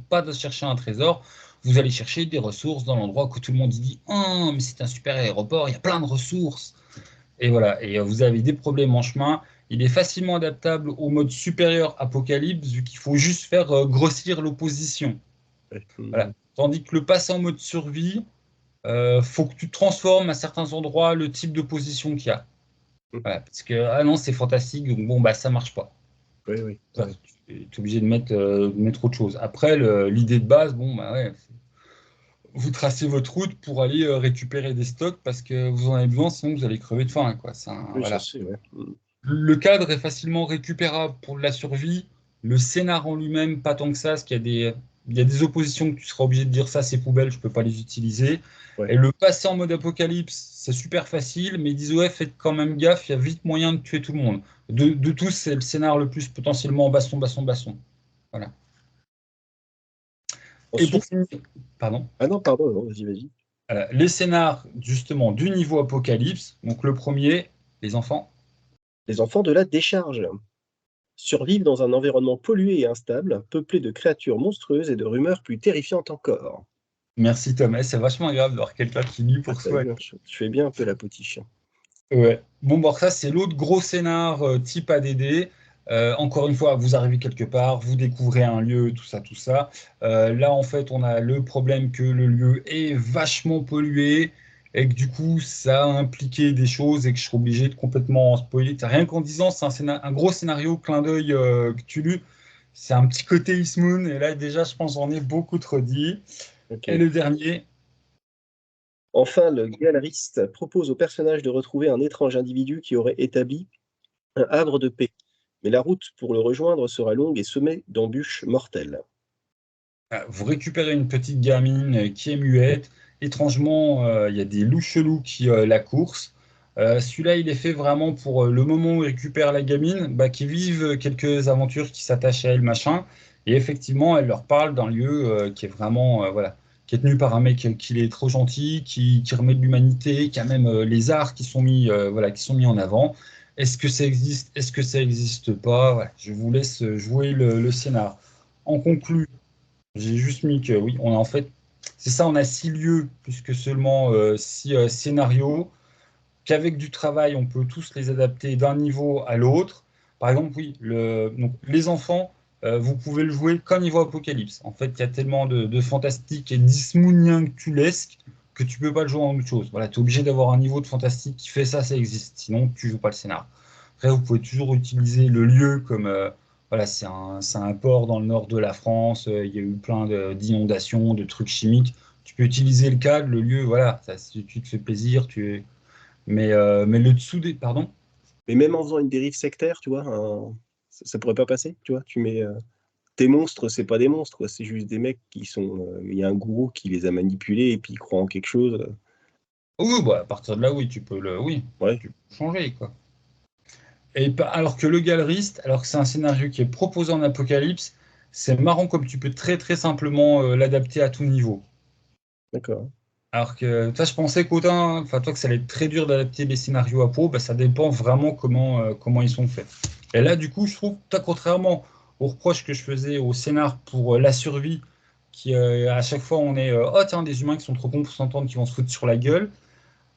pas de chercher un trésor. Vous allez chercher des ressources dans l'endroit que tout le monde dit ah, mais c'est un super aéroport, il y a plein de ressources. Et voilà. Et vous avez des problèmes en chemin. Il est facilement adaptable au mode supérieur Apocalypse, vu qu'il faut juste faire grossir l'opposition. Ouais. Voilà. Tandis que le passer en mode survie, faut que tu transformes à certains endroits le type de position qu'il y a. Voilà, parce que ah non, c'est fantastique, donc bon, bah ça marche pas. Oui, oui, Ça, ouais. tu es obligé de mettre autre chose. Après, l'idée de base, bon, bah ouais, vous tracez votre route pour aller récupérer des stocks parce que vous en avez besoin, sinon vous allez crever de faim, quoi. Oui, ça Voilà. c'est, ouais. Le cadre est facilement récupérable pour la survie. Le scénar en lui-même, pas tant que ça, parce qu'il y a des oppositions que tu seras obligé de dire ça, c'est poubelle, je peux pas les utiliser. Ouais. Et le passer en mode apocalypse, c'est super facile, mais ils disent ouais, faites quand même gaffe, il y a vite moyen de tuer tout le monde. De tous, c'est le scénar le plus potentiellement baston, baston, baston. Voilà. Et pour Ensuite, finir, pardon, ah non, pardon, non, vas-y, vas-y. les scénars justement du niveau apocalypse. Donc le premier, les enfants. Les enfants de la décharge survivent dans un environnement pollué et instable, peuplé de créatures monstrueuses et de rumeurs plus terrifiantes encore. Merci Thomas, c'est vachement agréable d'avoir quelqu'un qui lit Ah, pour t'as soi. vu, hein, je fais bien un peu la potiche. Ouais. Bon, bon, ça, c'est l'autre gros scénar type ADD. Encore une fois, vous arrivez quelque part, vous découvrez un lieu, tout ça, tout ça. Là, en fait, on a le problème que le lieu est vachement pollué et que du coup, ça a impliqué des choses et que je suis obligé de complètement spoiler. Rien qu'en disant, c'est un gros scénario, clin d'œil que tu lu. C'est un petit côté Eastmoon et là, déjà, je pense j'en ai beaucoup trop dit. Et Ok. le dernier, Enfin, le galeriste propose au personnage de retrouver un étrange individu qui aurait établi un havre de paix. Mais la route pour le rejoindre sera longue et semée d'embûches mortelles. Vous récupérez une petite gamine qui est muette. Étrangement, il y a des loups chelous qui la coursent. Celui-là, il est fait vraiment pour le moment où il récupère la gamine, bah, qui vivent quelques aventures qui s'attachent à elle, machin. Et effectivement, elle leur parle d'un lieu qui est vraiment, voilà, qui est tenu par un mec qui est trop gentil, qui remet de l'humanité, qui a même les arts qui sont mis, voilà, qui sont mis en avant. Est-ce que ça existe? Est-ce que ça n'existe pas? Voilà, je vous laisse jouer le scénar. En conclu, j'ai juste mis que oui, on a en fait, c'est ça, on a 6 lieux plus que seulement 6 scénarios, qu'avec du travail, on peut tous les adapter d'un niveau à l'autre. Par exemple, oui, donc, les enfants, vous pouvez le jouer qu'un niveau apocalypse. En fait, il y a tellement de fantastique et d'ismouniaculesque que tu peux pas le jouer en autre chose. Voilà, tu es obligé d'avoir un niveau de fantastique qui fait ça, ça existe. Sinon, tu joues pas le scénar. Après, vous pouvez toujours utiliser le lieu comme voilà, c'est un port dans le nord de la France. Il y a eu plein d'inondations, de trucs chimiques. Tu peux utiliser le cadre, le lieu, voilà, ça, si tu te fais plaisir, mais le dessous des. Pardon? Mais même en faisant une dérive sectaire, tu vois, ça pourrait pas passer, tu vois. Tu mets tes monstres, c'est pas des monstres, quoi. C'est juste des mecs qui sont. Il y a un gourou qui les a manipulés et puis ils croient en quelque chose. Oui, bah, à partir de là, oui, oui, Ouais, tu peux changer, quoi. Alors que le galeriste, alors que c'est un scénario qui est proposé en Apocalypse, c'est marrant comme tu peux très très simplement l'adapter à tout niveau. d'accord. Alors que toi, je pensais qu'autant, enfin toi, que ça allait être très dur d'adapter les scénarios à peau, bah, ça dépend vraiment comment ils sont faits. Et là, du coup, je trouve, toi, contrairement aux reproches que je faisais au scénar pour la survie, qui à chaque fois on est oh tiens, des humains qui sont trop cons pour s'entendre, qui vont se foutre sur la gueule.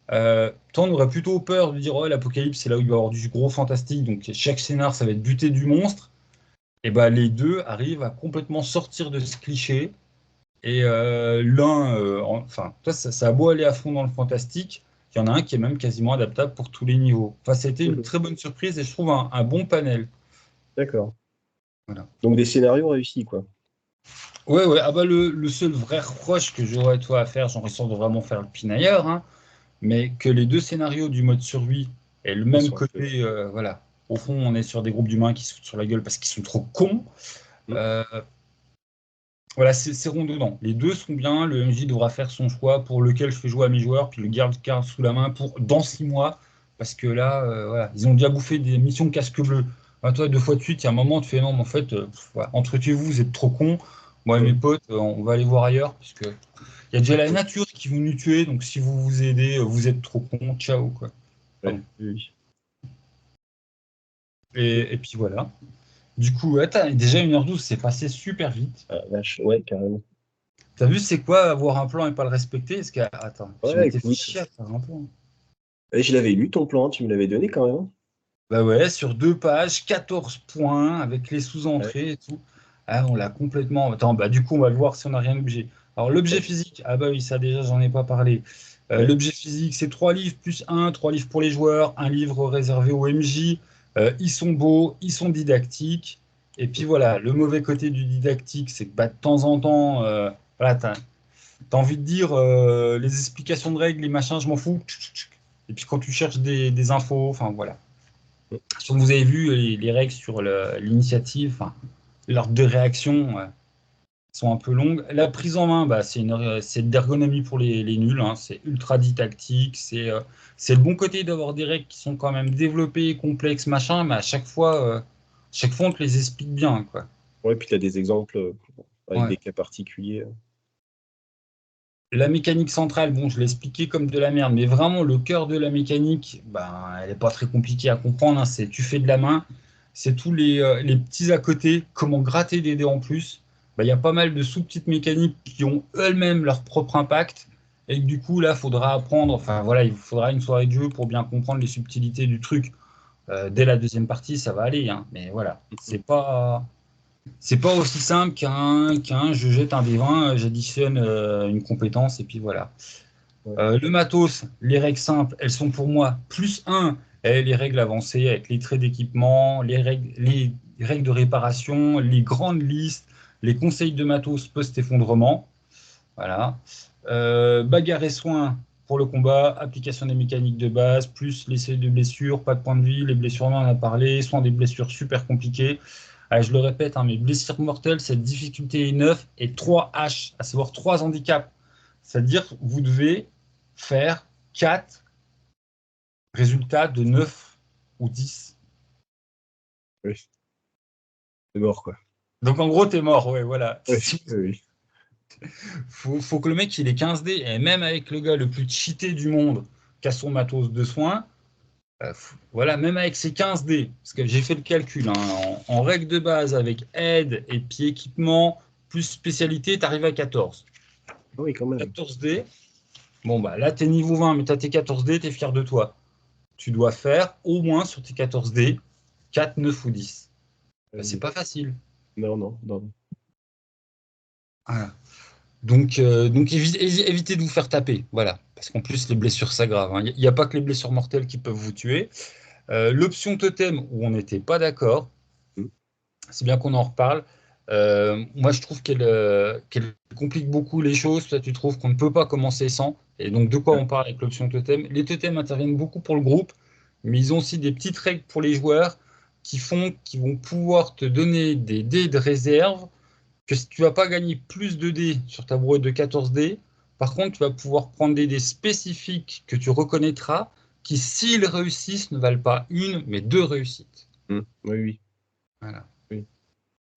Toi, on aurait plutôt peur de dire oh l'apocalypse, c'est là où il va y avoir du gros fantastique, donc chaque scénar, ça va être buter du monstre. Et bah les deux arrivent à complètement sortir de ce cliché. Et enfin, toi, ça a beau aller à fond dans le fantastique, il y en a un qui est même quasiment adaptable pour tous les niveaux. Enfin, ça a été une Mhm. très bonne surprise et je trouve un bon panel. D'accord. Voilà. Donc des scénarios réussis, quoi. Ouais, ouais. Ah bah le seul vrai reproche que j'aurais toi à faire, j'en ressens de vraiment faire le pinailleur, hein, mais que les deux scénarios du mode survie aient le Ils même sont un peu. côté, voilà. Au fond, on est sur des groupes d'humains qui se foutent sur la gueule parce qu'ils sont trop cons. Mm. Euh, Voilà, c'est rond dedans. Les deux sont bien. Le MJ devra faire son choix pour lequel je fais jouer à mes joueurs, puis le garde sous la main pour dans 6 mois. Parce que là, voilà, ils ont déjà bouffé des missions casque bleu. Enfin, toi, 2 fois de suite, il y a un moment, tu fais non, mais en fait, voilà, entretez-vous, vous êtes trop cons. Moi et mes Mm. potes, on va aller voir ailleurs, parce que il y a déjà la nature qui veut nous tuer. Donc si vous vous aidez, vous êtes trop cons. Ciao, quoi. Ouais, Pardon. oui. Et puis voilà. Du coup, attends, déjà 1h12, c'est passé super vite. Ah, vache, ouais, carrément. T'as vu, c'est quoi avoir un plan et pas le respecter? Est-ce que... Attends, je Ouais, m'étais fait écoute. chier à faire un plan. Et je l'avais lu ton plan, tu me l'avais donné quand même. Bah ouais, sur 2 pages, 14 points avec les Ouais, sous-entrées et tout. Ah, on l'a complètement. Attends, bah du coup, on va le voir si on n'a rien objet. Alors, l'objet ouais, physique, ah bah oui, ça déjà, j'en ai pas parlé. ouais. L'objet physique, c'est 3 livres plus 3 livres pour les joueurs, un livre réservé au MJ. Ils sont beaux, ils sont didactiques. Et puis voilà, le mauvais côté du didactique, c'est que bah, de temps en temps, voilà, t'as envie de dire les explications de règles, les machins, je m'en fous. Et puis quand tu cherches des infos, enfin voilà. Si vous avez vu les règles sur l'initiative, enfin, l'ordre de réaction sont un peu longues. La prise en main, bah, c'est de l'ergonomie pour les nuls, hein. C'est ultra didactique. C'est le bon côté d'avoir des règles qui sont quand même développées, complexes, machin, mais à chaque fois on te les explique bien, quoi. Ouais, puis tu as des exemples avec Ouais. des cas particuliers. La mécanique centrale, bon, je l'ai expliqué comme de la merde, mais vraiment le cœur de la mécanique, ben, elle n'est pas très compliquée à comprendre, hein. C'est tu fais de la main, c'est tous les petits à côté, comment gratter des dés en plus. Ben, il y a pas mal de sous-petites mécaniques qui ont elles-mêmes leur propre impact, et que du coup, là, il faudra apprendre, enfin voilà, il faudra une soirée de jeu pour bien comprendre les subtilités du truc. Dès la deuxième partie, ça va aller, hein, mais voilà, c'est pas aussi simple qu'un je jette un des 20, j'additionne une compétence et puis voilà. Ouais. Le matos, les règles simples, elles sont pour moi +1. Et les règles avancées avec les traits d'équipement, les règles de réparation, les grandes listes, les conseils de matos post-effondrement. Voilà. Bagarre et soins pour le combat, application des mécaniques de base, plus les seuils de blessures, pas de point de vie, les blessures, on en a parlé, soins des blessures super compliquées. Je le répète, hein, mais blessures mortelles, cette difficulté est 9 et 3 H, à savoir 3 handicaps. C'est-à-dire que vous devez faire 4 résultats de 9 ou 10. Oui, c'est mort, quoi. Donc en gros, t'es mort, ouais, voilà. Ouais, oui. Faut que le mec il ait 15 dés, et même avec le gars le plus cheaté du monde qui a son matos de soins, voilà, même avec ses 15 dés, parce que j'ai fait le calcul, hein, en règle de base avec aide et puis équipement, plus spécialité, tu arrives à 14. Ah oui, quand même. 14 dés, bon bah là t'es niveau 20, mais t'as tes 14 dés, t'es fier de toi. Tu dois faire au moins sur tes 14 dés 4, 9 ou 10. C'est Euh, pas facile. non, non, non. Voilà. Donc évitez de vous faire taper, voilà. Parce qu'en plus, les blessures s'aggravent, hein. Il n'y a pas que les blessures mortelles qui peuvent vous tuer. L'option totem, où on n'était pas d'accord, Mm. c'est bien qu'on en reparle. Moi, je trouve qu'elle complique beaucoup les choses. Toi, tu trouves qu'on ne peut pas commencer sans. Et donc, de quoi Ouais. on parle avec l'option totem? Les totems interviennent beaucoup pour le groupe, mais ils ont aussi des petites règles pour les joueurs qui vont pouvoir te donner des dés de réserve que si tu vas pas gagner plus de dés sur ta brouette de 14 dés, Par contre, tu vas pouvoir prendre des dés spécifiques que tu reconnaîtras, qui, s'ils réussissent, ne valent pas une, mais 2 réussites. Oui, oui. Voilà. Oui.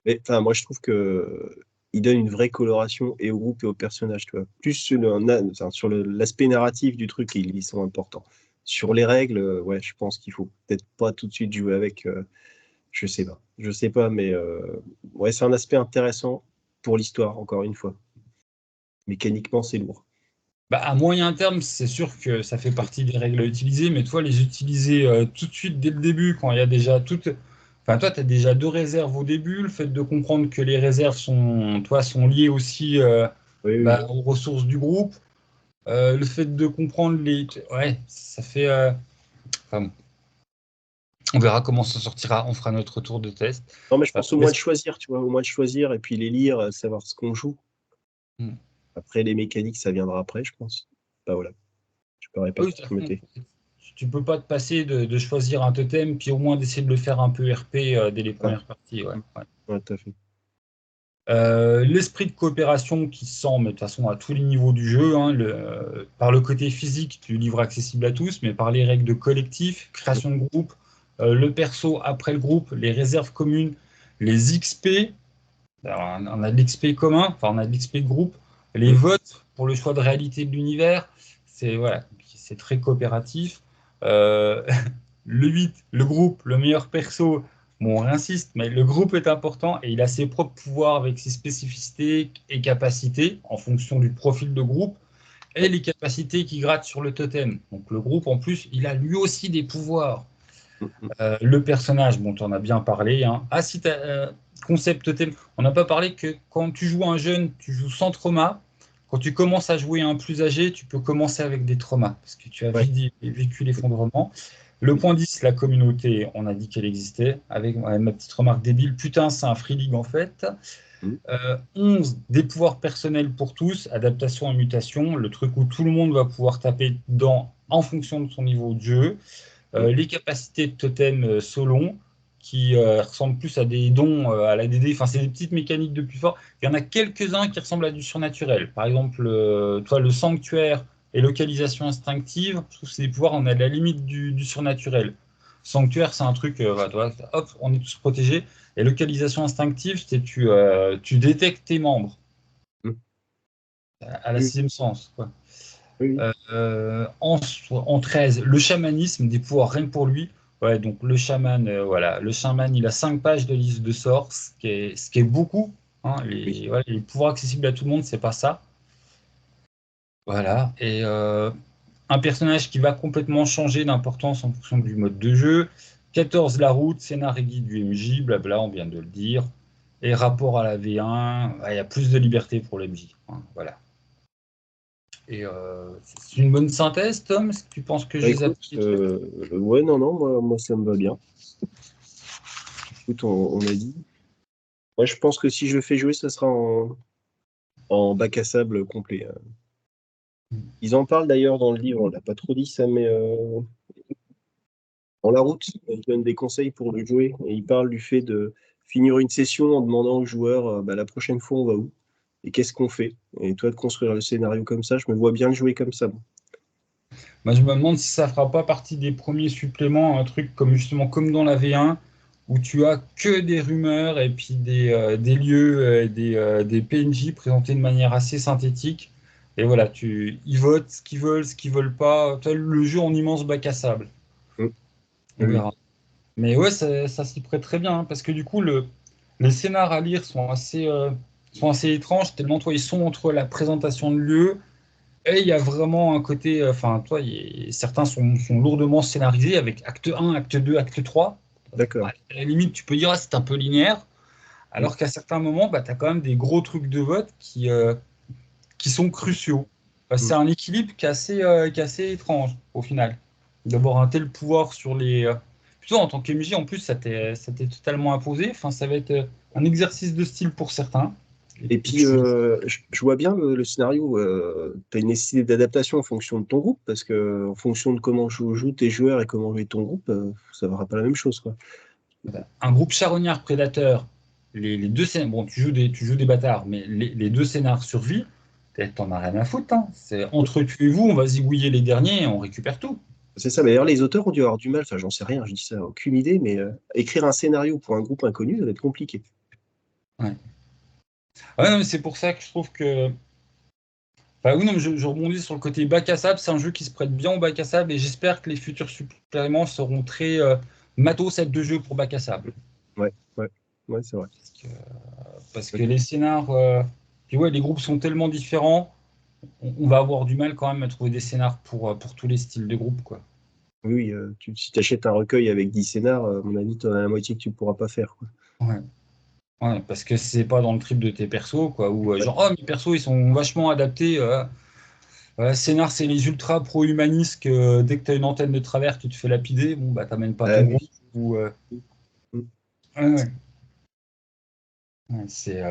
Mais enfin, moi, je trouve que il donne une vraie coloration et au groupe et aux personnages, tu vois. Plus sur l'aspect narratif du truc, ils sont importants. Sur les règles, ouais, je pense qu'il faut peut-être pas tout de suite jouer avec. Je sais pas. Je sais pas, mais ouais, c'est un aspect intéressant pour l'histoire, encore une fois. Mécaniquement, c'est lourd. Bah, à moyen terme, c'est sûr que ça fait partie des règles à utiliser, mais toi, les utiliser tout de suite dès le début, quand il y a déjà toutes. Enfin, toi, tu as déjà 2 réserves au début. Le fait de comprendre que les réserves sont, toi, sont liées aussi Oui, oui. bah, aux ressources du groupe. Le fait de comprendre les. Ouais, ça fait. Enfin, bon, on verra comment ça sortira. On fera notre tour de test. Non, mais je pense au Mais moins de choisir, tu vois, au moins de choisir et puis les lire, savoir ce qu'on joue. Hmm. Après, les mécaniques, ça viendra après, je pense. Bah voilà, je peux Oui, de toute répartir mes façon, dés. tu peux pas te passer de choisir un totem, puis au moins d'essayer de le faire un peu RP dès les Ouais, premières parties. Ouais, ouais. ouais, tout à fait. L'esprit de coopération qui se sent, mais de toute façon à tous les niveaux du jeu, hein, par le côté physique du livre accessible à tous, mais par les règles de collectif, création de groupe, le perso après le groupe, les réserves communes, les XP, alors, on a de l'XP commun, enfin on a de l'XP de groupe, les Mm. votes pour le choix de réalité de l'univers, c'est voilà, c'est très coopératif. Euh, Le 8, le groupe, le meilleur perso, bon, on réinsiste, mais le groupe est important et il a ses propres pouvoirs avec ses spécificités et capacités en fonction du profil de groupe et Ouais. les capacités qui grattent sur le totem. Donc le groupe, en plus, il a lui aussi des pouvoirs. Mm, mm. Le personnage, bon, tu en as bien parlé. Hein. Ah, si tu as concept totem, on n'a pas parlé que quand tu joues un jeune, tu joues sans trauma. Quand tu commences à jouer un plus âgé, tu peux commencer avec des traumas parce que tu as Ouais. vécu l'effondrement. Le point 10, la communauté, on a dit qu'elle existait, avec ouais, ma petite remarque débile, putain, c'est un free league en fait. Mm. 11, des pouvoirs personnels pour tous, adaptation et mutation, le truc où tout le monde va pouvoir taper dedans en fonction de son niveau de jeu. Mm. Les capacités de totem Solon, qui ressemblent plus à des dons à la DD, enfin c'est des petites mécaniques de plus fort. Il y en a quelques-uns qui ressemblent à du surnaturel. Par exemple, toi, le sanctuaire et localisation instinctive, je trouve que c'est des pouvoirs, on est à la limite du surnaturel. Sanctuaire, c'est un truc, voilà, toi, hop, on est tous protégés. Et localisation instinctive, c'est tu détectes tes membres Mm. à la Oui, sixième sens, quoi. oui, oui. En 13, le chamanisme, des pouvoirs rien que pour lui. Ouais, donc le chaman, voilà, le chaman, il a 5 pages de liste de sorts, ce qui est beaucoup. Hein, Oui. voilà, les pouvoirs accessibles à tout le monde, c'est pas ça. Voilà. Et un personnage qui va complètement changer d'importance en fonction du mode de jeu. 14, la route, scénar et guide du MJ, blabla, on vient de le dire. Et rapport à la V1, ouais, il y a plus de liberté pour l'MJ. Hein, voilà. Et c'est une bonne synthèse, Tom? Est-ce que tu penses que Bah, je les écoute, applique les trucs? ouais, non, non, moi, ça me va bien. Écoute, on a dit. Moi, je pense que si je fais jouer, ça sera en bac à sable complet. Ils en parlent d'ailleurs dans le livre, on l'a pas trop dit ça, mais dans la route, ils donnent des conseils pour le jouer. Et ils parlent du fait de finir une session en demandant aux joueurs bah, la prochaine fois, on va où? Et qu'est-ce qu'on fait? Et toi, de construire le scénario comme ça, je me vois bien le jouer comme ça. Moi. Moi, je me demande si ça fera pas partie des premiers suppléments, un truc comme justement comme dans la V1, où tu as que des rumeurs et puis des lieux, des PNJ présentés de manière assez synthétique. Et voilà, ils votent ce qu'ils veulent pas. Toi, le jeu en immense bac à sable. Mm. On Oui, verra. Mais ouais, ça s'y prête très bien, hein, parce que du coup, les scénars à lire sont assez étranges, tellement toi, ils sont entre la présentation de lieu. Et il y a vraiment un côté, enfin, toi, certains sont lourdement scénarisés avec acte 1, acte 2, acte 3. d'accord. À la limite, tu peux dire, ah, c'est un peu linéaire, Mm. alors qu'à certains moments, bah, tu as quand même des gros trucs de vote qui sont cruciaux. C'est Mm. un équilibre qui est assez étrange, au final. D'avoir un tel pouvoir sur les. Plutôt en tant qu'MJ, en plus, ça t'est totalement imposé. Enfin, ça va être un exercice de style pour certains. Et Et puis, tu- je vois bien le scénario. Tu as une nécessité d'adaptation en fonction de ton groupe, parce que en fonction de comment jouent tes joueurs et comment joue ton groupe, ça ne fera pas la même chose, quoi. Un groupe charognard prédateur, les deux scénars, bon, tu joues des bâtards, mais les deux scénars survie, t'en as rien à foutre. Hein. C'est entre tu et vous, on va zigouiller les derniers et on récupère tout. C'est ça, mais d'ailleurs, les auteurs ont dû avoir du mal, enfin, j'en sais rien, je dis ça, aucune idée, mais écrire un scénario pour un groupe inconnu, ça va être compliqué. Ouais. Ouais, non, mais c'est pour ça que je trouve que. Enfin, oui, non, mais je rebondis sur le côté bac à sable. C'est un jeu qui se prête bien au bac à sable et j'espère que les futurs suppléments seront très matos de jeu pour bac à sable. Ouais, ouais, ouais, c'est vrai. Parce que les scénars, puis ouais, les groupes sont tellement différents, on va avoir du mal quand même à trouver des scénars pour tous les styles de groupe, quoi. Oui, si tu achètes un recueil avec 10 scénars, à mon avis, tu en as la moitié que tu ne pourras pas faire, quoi. Ouais. Ouais, parce que c'est pas dans le trip de tes persos, quoi, ou Ouais. genre, oh, mes persos, ils sont vachement adaptés. Scénar, c'est les ultra pro-humanistes que dès que tu as une antenne de travers, tu te fais lapider, bon, bah, t'amènes pas Ah ton groupe. oui. Ou, Mm. ouais, ouais. Ouais, c'est,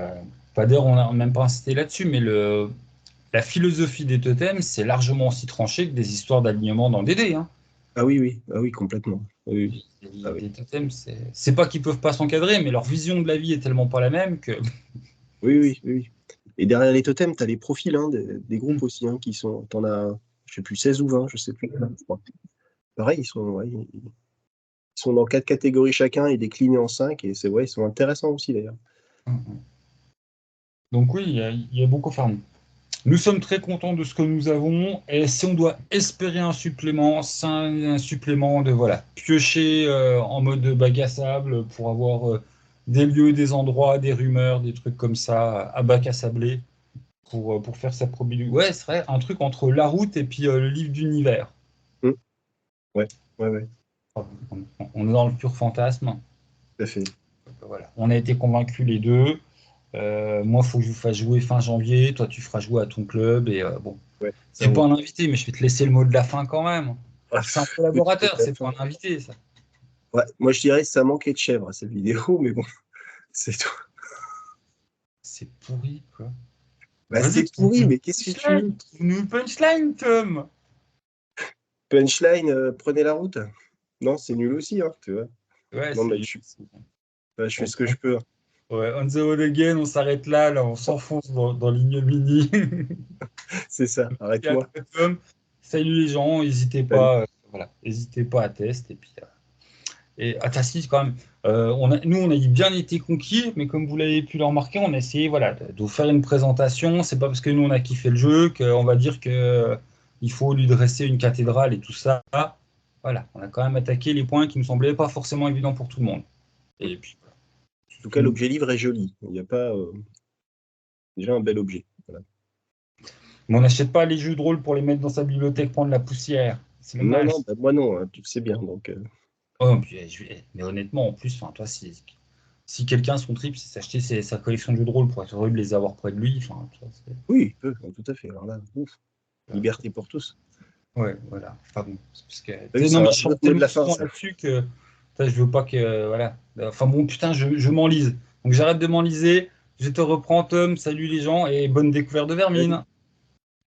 pas d'ailleurs, on n'a même pas insisté là-dessus, mais la philosophie des totems, c'est largement aussi tranché que des histoires d'alignement dans DD. Hein. Ah oui, oui, ah oui, complètement. Oui, oui. Ah oui. Des totems, c'est pas qu'ils peuvent pas s'encadrer, mais leur vision de la vie est tellement pas la même que. Oui, oui, oui, oui. Et derrière les totems, tu as les profils des groupes aussi, hein, qui sont. T'en as, je sais plus, 16 ou 20, je sais plus. Je crois. Pareil, ils sont dans 4 catégories chacun et déclinés en 5, et c'est ouais, ils sont intéressants aussi d'ailleurs. Donc oui, il y a beaucoup à faire. Nous sommes très contents de ce que nous avons, et si on doit espérer un supplément, c'est un supplément de voilà, piocher en mode bac à sable pour avoir des lieux, des endroits, des rumeurs, des trucs comme ça à bac à sabler pour faire sa probabilité. Ouais, ce serait un truc entre la route et puis le livre d'univers. Mm. Ouais, ouais, ouais, On est dans le pur fantasme. tout à fait. Voilà. On a été convaincus les deux. Moi, il faut que je vous fasse jouer fin janvier. Toi, tu feras jouer à ton club. Et bon, Ouais, ça c'est pas roule. un invité, mais je vais te laisser le mot de la fin quand même. Ah, C'est un le truc de collaborateur, la c'est fin. pas un invité, ça. Ouais, moi je dirais que ça manquait de chèvre cette vidéo, mais bon, c'est tout. C'est pourri, quoi. Bah, Vas-y, c'est pourri, trouve-nous mais une qu'est-ce que tu punchline. veux? Trouve-nous une punchline, Tom. Punchline, prenez la route. Non, c'est nul aussi, hein, tu vois. Ouais, Non, c'est mais nul. bah, je fais On, ce que je peux, hein. ouais, on the road again, on s'arrête là, on s'enfonce dans l'ignominie. C'est ça, Et à arrête-moi. toi, Tom. Salut les gens, n'hésitez Salut. pas, voilà, n'hésitez pas à tester. Et puis, Tassis, quand même, nous, on a bien été conquis, mais comme vous l'avez pu le remarquer, on a essayé voilà, de vous faire une présentation. C'est pas parce que nous, on a kiffé le jeu qu'on va dire que il faut lui dresser une cathédrale et tout ça. Voilà, on a quand même attaqué les points qui ne semblaient pas forcément évidents pour tout le monde. En Et puis, voilà. tout cas, l'objet livre est joli. Il n'y a pas déjà un bel objet. Voilà. Mais on n'achète pas les jeux de rôle pour les mettre dans sa bibliothèque prendre la poussière. C'est Non, dommage. non, bah, moi non, hein, tu le sais bien. Donc, Oh, puis, mais honnêtement, en plus, enfin, toi, si quelqu'un, son trip, c'est s'acheter sa collection de jeux de rôle pour être heureux de les avoir près de lui, enfin, tu vois, oui, il peut, tout à fait. Alors là, ouf, euh, liberté pour tous. ouais, voilà. Enfin bon, c'est parce que, T'as vu, c'est non, mais un je chante autre mot de tellement la fin, souvent ça. là-dessus que je veux pas que, voilà. Enfin bon, putain, je m'enlise. Donc j'arrête de m'enliser. Je te reprends, Tom. Salut les gens et bonne découverte de Salut. Vermine.